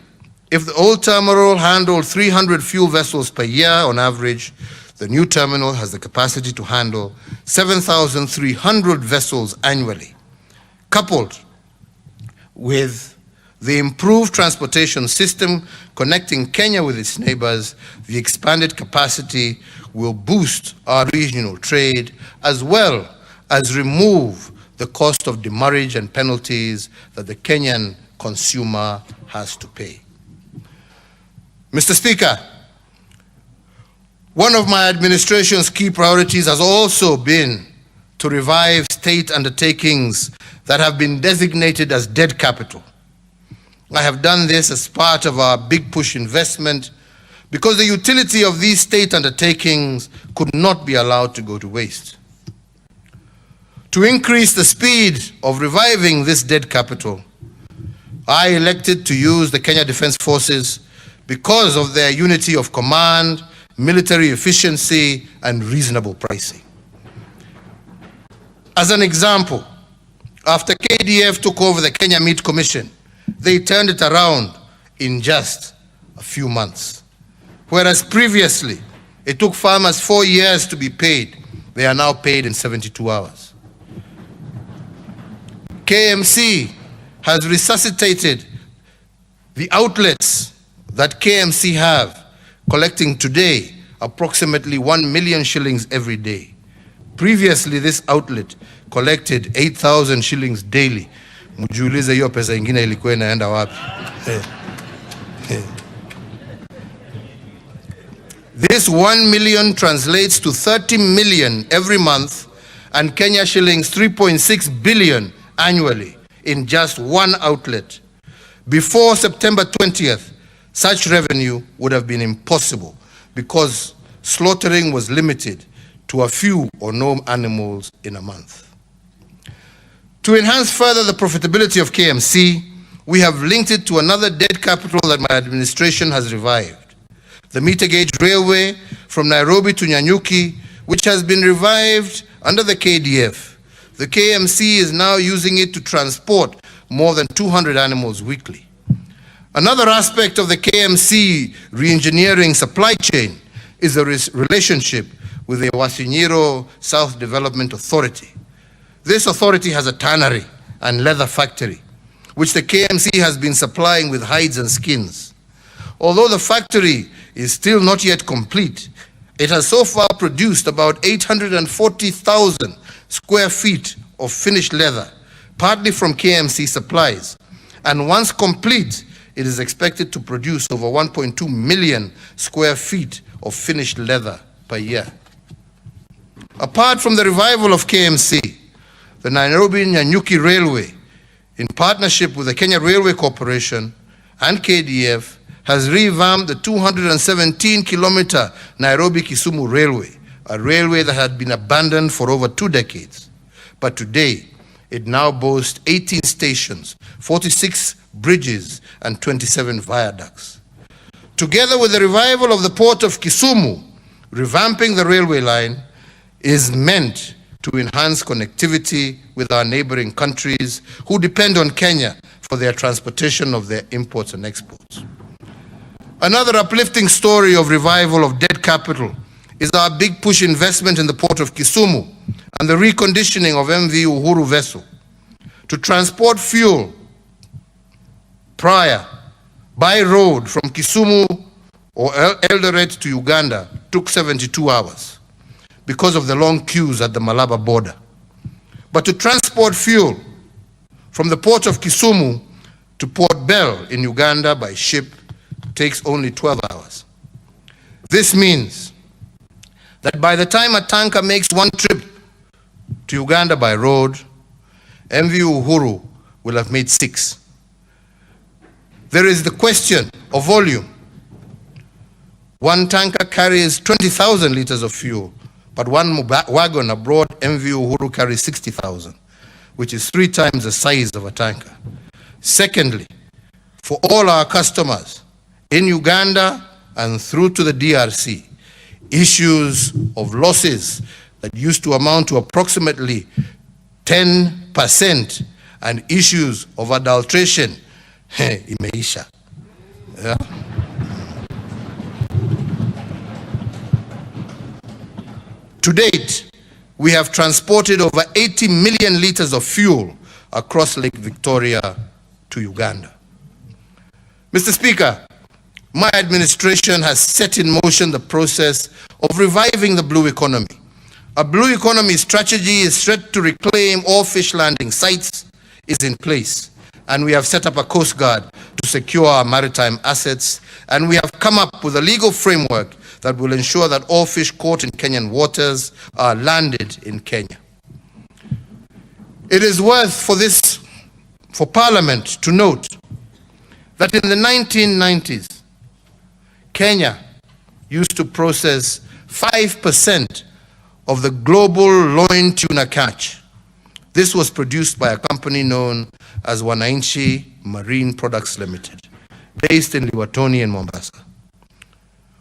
if the old terminal handled 300 fuel vessels per year on average, the new terminal has the capacity to handle 7,300 vessels annually. Coupled with the improved transportation system connecting Kenya with its neighbors, the expanded capacity will boost our regional trade as well as remove the cost of demurrage and penalties that the Kenyan consumer has to pay. Mr. Speaker, one of my administration's key priorities has also been to revive state undertakings that have been designated as dead capital. I have done this as part of our big push investment because the utility of these state undertakings could not be allowed to go to waste. To increase the speed of reviving this dead capital, I elected to use the Kenya Defence Forces because of their unity of command, military efficiency, and reasonable pricing. As an example, after KDF took over the Kenya Meat Commission, they turned it around in just a few months. Whereas previously, it took farmers 4 years to be paid, they are now paid in 72 hours. KMC has resuscitated the outlets that KMC have, collecting today approximately 1 million shillings every day. Previously, this outlet collected 8,000 shillings daily. Mjiulize hiyo pesa ingine ilikuwa inaenda wapi? This 1 million translates to 30 million every month and Kenya shillings 3.6 billion annually in just one outlet. Before September 20th, such revenue would have been impossible because slaughtering was limited to a few or no animals in a month. To enhance further the profitability of KMC, we have linked it to another dead capital that my administration has revived, the meter gauge railway from Nairobi to Nyanyuki, which has been revived under the KDF. The KMC is now using it to transport more than 200 animals weekly. Another aspect of the KMC re-engineering supply chain is a relationship with the Wasinyiro South Development Authority. This authority has a tannery and leather factory, which the KMC has been supplying with hides and skins. Although the factory is still not yet complete, it has so far produced about 840,000 square feet of finished leather, partly from KMC supplies. And once complete, it is expected to produce over 1.2 million square feet of finished leather per year. Apart from the revival of KMC, the Nairobi-Nyanyuki Railway, in partnership with the Kenya Railway Corporation and KDF, has revamped the 217-kilometer Nairobi-Kisumu Railway, a railway that had been abandoned for over 2 decades. But today, it now boasts 18 stations, 46 bridges, and 27 viaducts. Together with the revival of the port of Kisumu, revamping the railway line is meant to enhance connectivity with our neighboring countries who depend on Kenya for their transportation of their imports and exports. Another uplifting story of revival of dead capital is our big push investment in the port of Kisumu and the reconditioning of MV Uhuru vessel. To transport fuel prior by road from Kisumu or Eldoret to Uganda took 72 hours because of the long queues at the Malaba border. But to transport fuel from the port of Kisumu to Port Bell in Uganda by ship takes only 12 hours. This means that by the time a tanker makes one trip to Uganda by road, MV Uhuru will have made 6. There is the question of volume. One tanker carries 20,000 liters of fuel, but one wagon aboard MV Uhuru carries 60,000, which is 3 times the size of a tanker. Secondly, for all our customers in Uganda and through to the DRC, issues of losses that used to amount to approximately 10% and issues of adulteration, imeisha. Yeah. To date, we have transported over 80 million liters of fuel across Lake Victoria to Uganda. Mr. Speaker, my administration has set in motion the process of reviving the blue economy. A blue economy strategy is set to reclaim all fish landing sites is in place, and we have set up a Coast Guard to secure our maritime assets, and we have come up with a legal framework that will ensure that all fish caught in Kenyan waters are landed in Kenya. It is worth for Parliament to note that in the 1990s, Kenya used to process 5% of the global loin tuna catch. This was produced by a company known as Wananchi Marine Products Limited, based in Liwatoni in Mombasa.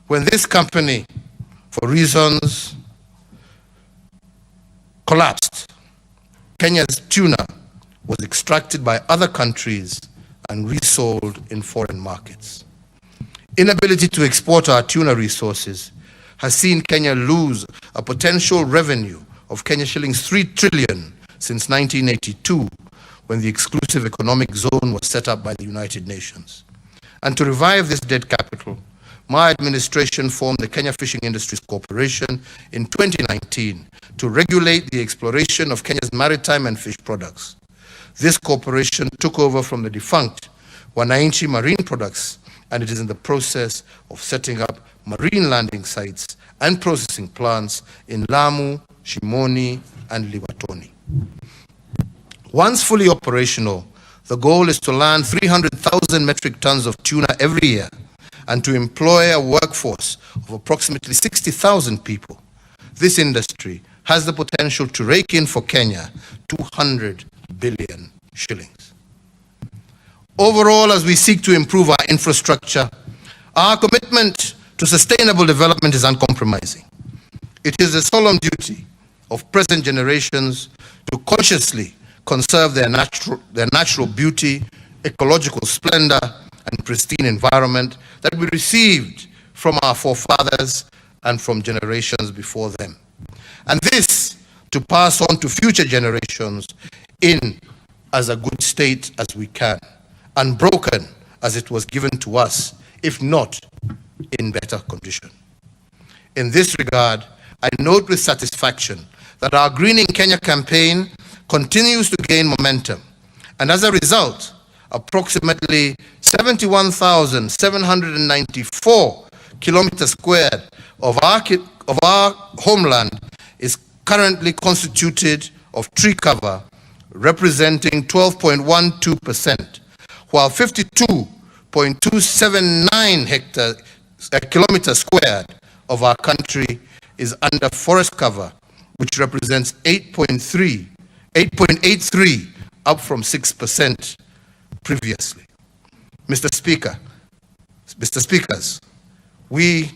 When this company, for reasons, collapsed, Kenya's tuna was extracted by other countries and resold in foreign markets. Inability to export our tuna resources has seen Kenya lose a potential revenue of Kenya shillings 3 trillion since 1982, when the exclusive economic zone was set up by the United Nations. And to revive this dead capital, my administration formed the Kenya Fishing Industries Corporation in 2019 to regulate the exploration of Kenya's maritime and fish products. This corporation took over from the defunct Wananchi Marine Products, and it is in the process of setting up marine landing sites and processing plants in Lamu, Shimoni, and Liwatoni. Once fully operational, the goal is to land 300,000 metric tons of tuna every year and to employ a workforce of approximately 60,000 people. This industry has the potential to rake in for Kenya 200 billion shillings. Overall, as we seek to improve our infrastructure, our commitment to sustainable development is uncompromising. It is the solemn duty of present generations to consciously conserve their natural beauty, ecological splendor, and pristine environment that we received from our forefathers and from generations before them. And this to pass on to future generations in as a good state as we can, unbroken as it was given to us, if not in better condition. In this regard, I note with satisfaction that our Greening Kenya campaign continues to gain momentum, and as a result, approximately 71,794 kilometers squared of our homeland is currently constituted of tree cover, representing 12.12%, while 52.279 kilometers squared of our country is under forest cover, which represents 8.83, up from 6% previously. Mr. Speakers, we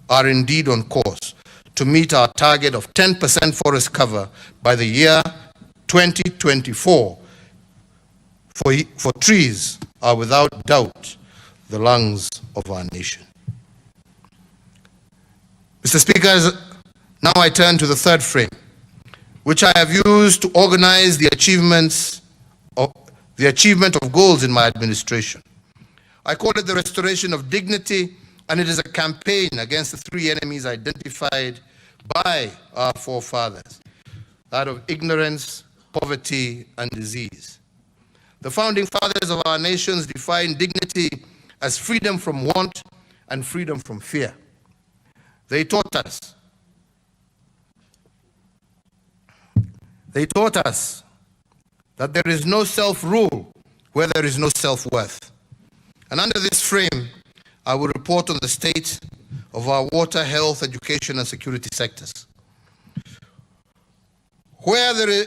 are indeed on course to meet our target of 10% forest cover by the year 2024. For trees are without doubt the lungs of our nation. Mr. Speakers, now I turn to the third frame, which I have used to organize the achievement of goals in my administration. I call it the restoration of dignity, and it is a campaign against the three enemies identified by our forefathers, that of ignorance, poverty, and disease. The founding fathers of our nations defined dignity as freedom from want and freedom from fear. They taught us that there is no self-rule where there is no self-worth. And under this frame, I will report on the state of our water, health, education, and security sectors. Where there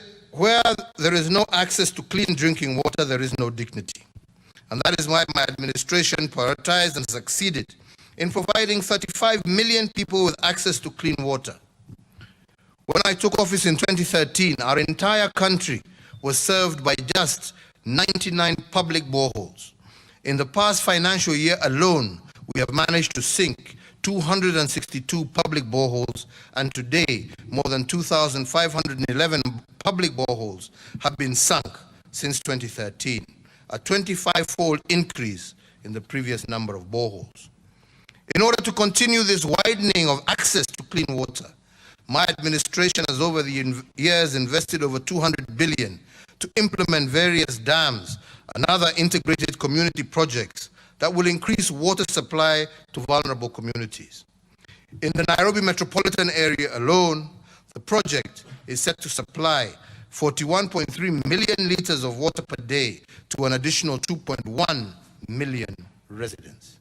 is no access to clean drinking water, there is no dignity. And that is why my administration prioritized and succeeded in providing 35 million people with access to clean water. When I took office in 2013, our entire country was served by just 99 public boreholes. In the past financial year alone, we have managed to sink 262 public boreholes, and today more than 2,511 public boreholes have been sunk since 2013, a 25-fold increase in the previous number of boreholes. In order to continue this widening of access to clean water, my administration has over the years invested over 200 billion to implement various dams and other integrated community projects that will increase water supply to vulnerable communities. In the Nairobi metropolitan area alone, the project is set to supply 41.3 million liters of water per day to an additional 2.1 million residents.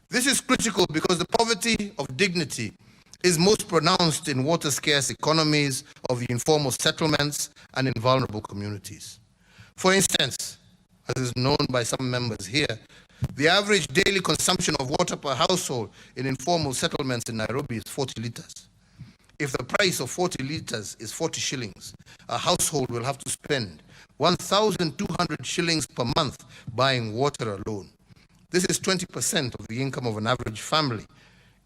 This is critical because the poverty of dignity is most pronounced in water-scarce economies of the informal settlements and in vulnerable communities. For instance, as is known by some members here, the average daily consumption of water per household in informal settlements in Nairobi is 40 liters. If the price of 40 liters is 40 shillings, a household will have to spend 1,200 shillings per month buying water alone. This is 20% of the income of an average family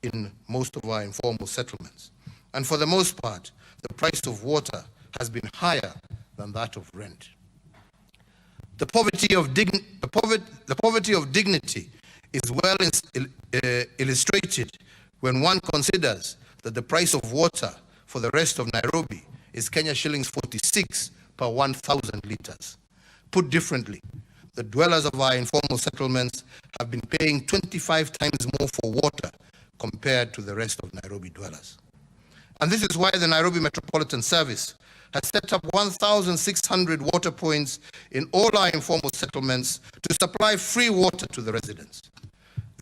in most of our informal settlements. And for the most part, the price of water has been higher than that of rent. The poverty of dignity is well illustrated when one considers that the price of water for the rest of Nairobi is Kenya shillings 46 per 1,000 liters. Put differently, the dwellers of our informal settlements have been paying 25 times more for water compared to the rest of Nairobi dwellers. And this is why the Nairobi Metropolitan Service has set up 1,600 water points in all our informal settlements to supply free water to the residents.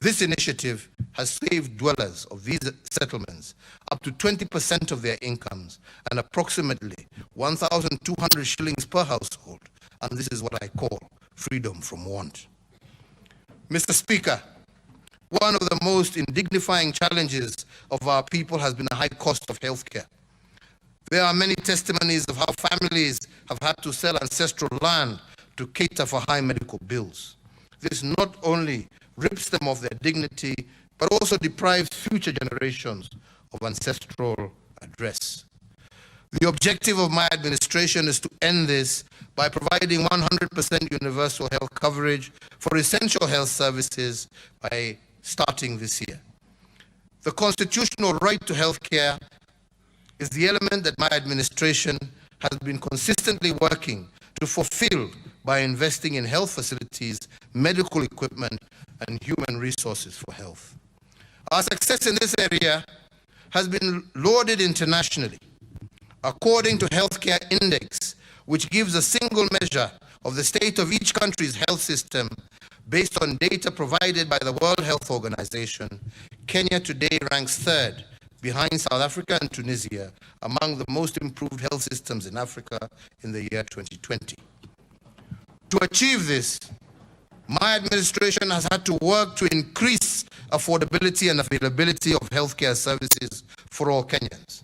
This initiative has saved dwellers of these settlements up to 20% of their incomes and approximately 1,200 shillings per household. And this is what I call freedom from want. Mr. Speaker, one of the most indignifying challenges of our people has been the high cost of healthcare. There are many testimonies of how families have had to sell ancestral land to cater for high medical bills. This not only rips them of their dignity, but also deprives future generations of ancestral address. The objective of my administration is to end this by providing 100% universal health coverage for essential health services by starting this year. The constitutional right to health care is the element that my administration has been consistently working to fulfill by investing in health facilities, medical equipment, and human resources for health. Our success in this area has been lauded internationally. According to Healthcare Index, which gives a single measure of the state of each country's health system based on data provided by the World Health Organization, Kenya today ranks third behind South Africa and Tunisia among the most improved health systems in Africa in the year 2020. To achieve this, my administration has had to work to increase affordability and availability of healthcare services for all Kenyans.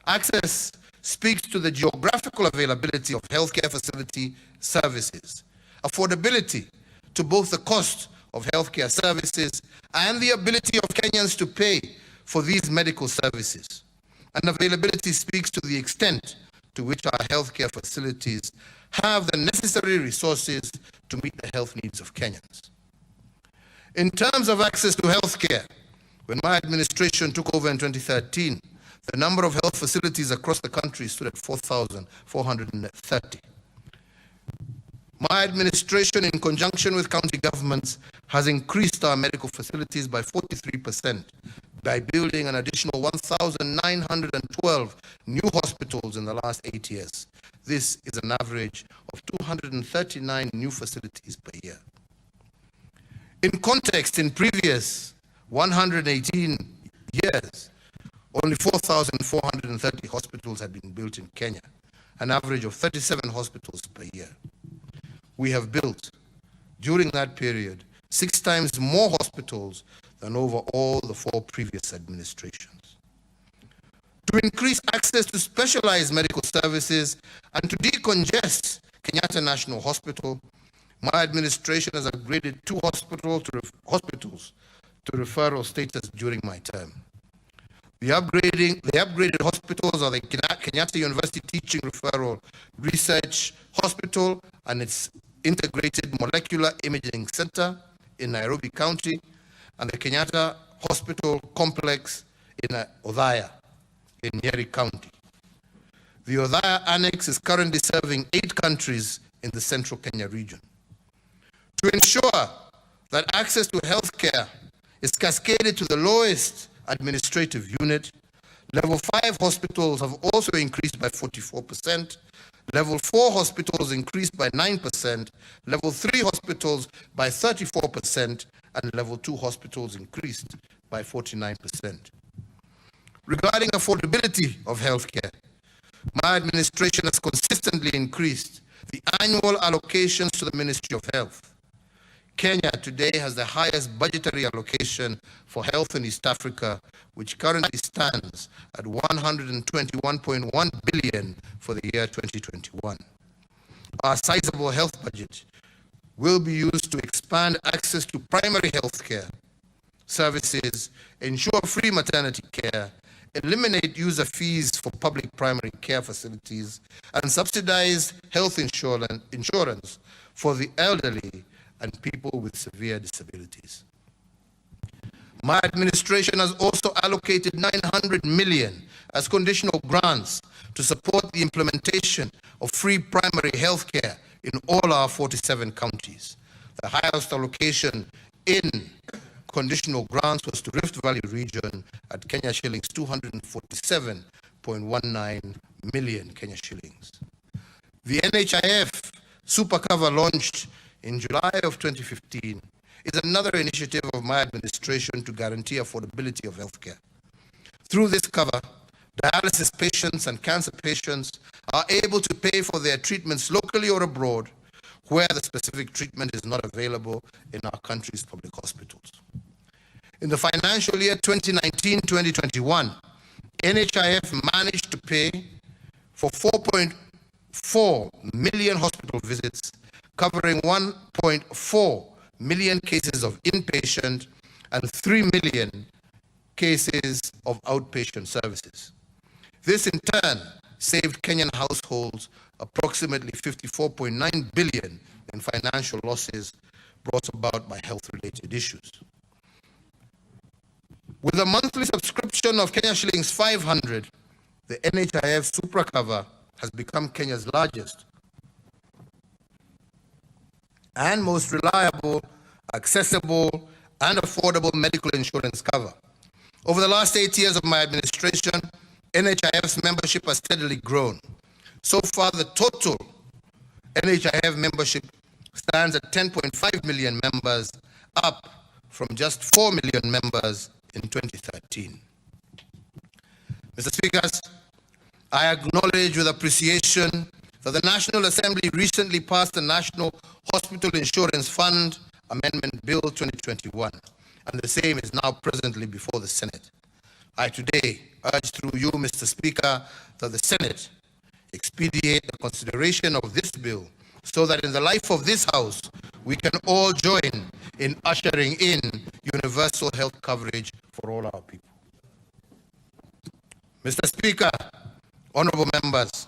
Access speaks to the geographical availability of healthcare facility services, affordability to both the cost of healthcare services and the ability of Kenyans to pay for these medical services. And availability speaks to the extent to which our healthcare facilities have the necessary resources to meet the health needs of Kenyans. In terms of access to healthcare, when my administration took over in 2013, the number of health facilities across the country stood at 4,430. My administration, in conjunction with county governments, has increased our medical facilities by 43% by building an additional 1,912 new hospitals in the last 8 years. This is an average of 239 new facilities per year. In context, in previous 118 years, only 4,430 hospitals had been built in Kenya, an average of 37 hospitals per year. We have built, during that period, 6 times more hospitals than over all the 4 previous administrations. To increase access to specialized medical services and to decongest Kenyatta National Hospital, my administration has upgraded 2 hospitals to referral status during my term. The upgraded hospitals are the Kenyatta University Teaching Referral Research Hospital and its integrated molecular imaging center in Nairobi County and the Kenyatta Hospital Complex in Othaya in Nyeri County. The Othaya Annex is currently serving 8 countries in the central Kenya region. To ensure that access to healthcare is cascaded to the lowest administrative unit, Level 5 hospitals have also increased by 44%, Level 4 hospitals increased by 9%, Level 3 hospitals by 34%, and Level 2 hospitals increased by 49%. Regarding affordability of healthcare, my administration has consistently increased the annual allocations to the Ministry of Health. Kenya today has the highest budgetary allocation for health in East Africa, which currently stands at 121.1 billion for the year 2021. Our sizable health budget will be used to expand access to primary health care services, ensure free maternity care, eliminate user fees for public primary care facilities, and subsidize health insurance for the elderly and people with severe disabilities. My administration has also allocated 900 million as conditional grants to support the implementation of free primary health care in all our 47 counties. The highest allocation in conditional grants was to Rift Valley region at Kenya shillings 247.19 million Kenya shillings. The NHIF Super Cover launched in July of 2015 is another initiative of my administration to guarantee affordability of healthcare. Through this cover, dialysis patients and cancer patients are able to pay for their treatments locally or abroad where the specific treatment is not available in our country's public hospitals. In the financial year 2019-2021, NHIF managed to pay for 4.4 million hospital visits, covering 1.4 million cases of inpatient and 3 million cases of outpatient services. This in turn saved Kenyan households approximately 54.9 billion in financial losses brought about by health-related issues. With a monthly subscription of Kenya shillings 500, the NHIF Supra Cover has become Kenya's largest and most reliable, accessible, and affordable medical insurance cover. Over the last 8 years of my administration, NHIF's membership has steadily grown. So far, the total NHIF membership stands at 10.5 million members, up from just 4 million members in 2013. Mr. Speakers, I acknowledge with appreciation that the National Assembly recently passed the National Hospital Insurance Fund Amendment Bill 2021, and the same is now presently before the Senate. I today urge through you, Mr. Speaker, that the Senate expedite the consideration of this bill so that in the life of this House, we can all join in ushering in universal health coverage for all our people. Mr. Speaker, honorable members,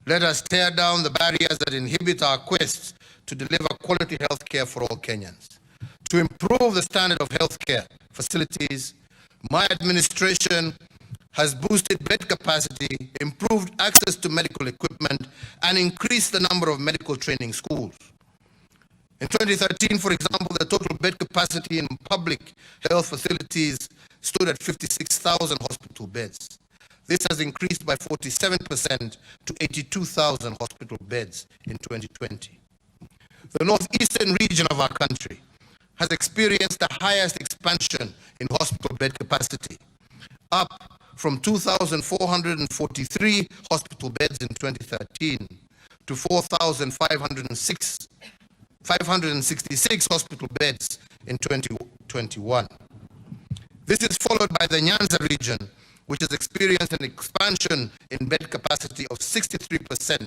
let us tear down the barriers that inhibit our quest to deliver quality health care for all Kenyans. To improve the standard of health care facilities, my administration has boosted bed capacity, improved access to medical equipment, and increased the number of medical training schools. In 2013, for example, the total bed capacity in public health facilities stood at 56,000 hospital beds. This has increased by 47% to 82,000 hospital beds in 2020. The northeastern region of our country has experienced the highest expansion in hospital bed capacity, up from 2,443 hospital beds in 2013 to 4,566 hospital beds in 2021. This is followed by the Nyanza region, which has experienced an expansion in bed capacity of 63%,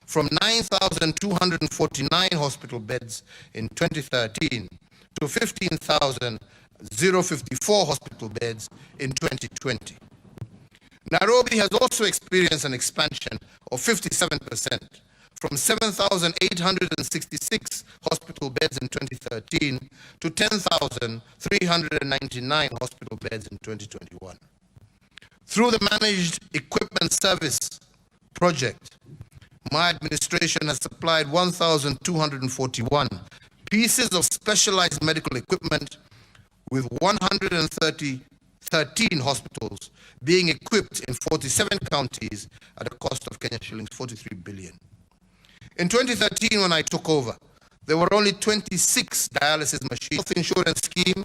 from 9,249 hospital beds in 2013 to 15,054 hospital beds in 2020. Nairobi has also experienced an expansion of 57%, from 7,866 hospital beds in 2013 to 10,399 hospital beds in 2021. Through the Managed Equipment Service project, my administration has supplied 1,241 pieces of specialized medical equipment, with 113 hospitals being equipped in 47 counties at a cost of Kenya shillings 43 billion. In 2013, when I took over, there were only 26 dialysis machines. Health insurance scheme,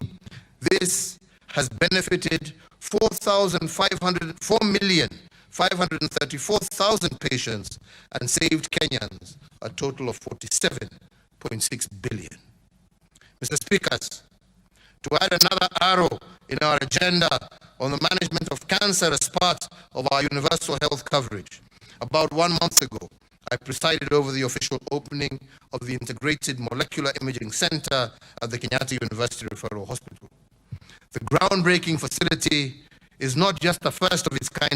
this has benefited 4,534,000 patients and saved Kenyans a total of 47.6 billion. Mr. Speakers, to add another arrow in our agenda on the management of cancer as part of our universal health coverage, about 1 month ago, I presided over the official opening of the Integrated Molecular Imaging Center at the Kenyatta University Referral Hospital. The groundbreaking facility is not just the first of its kind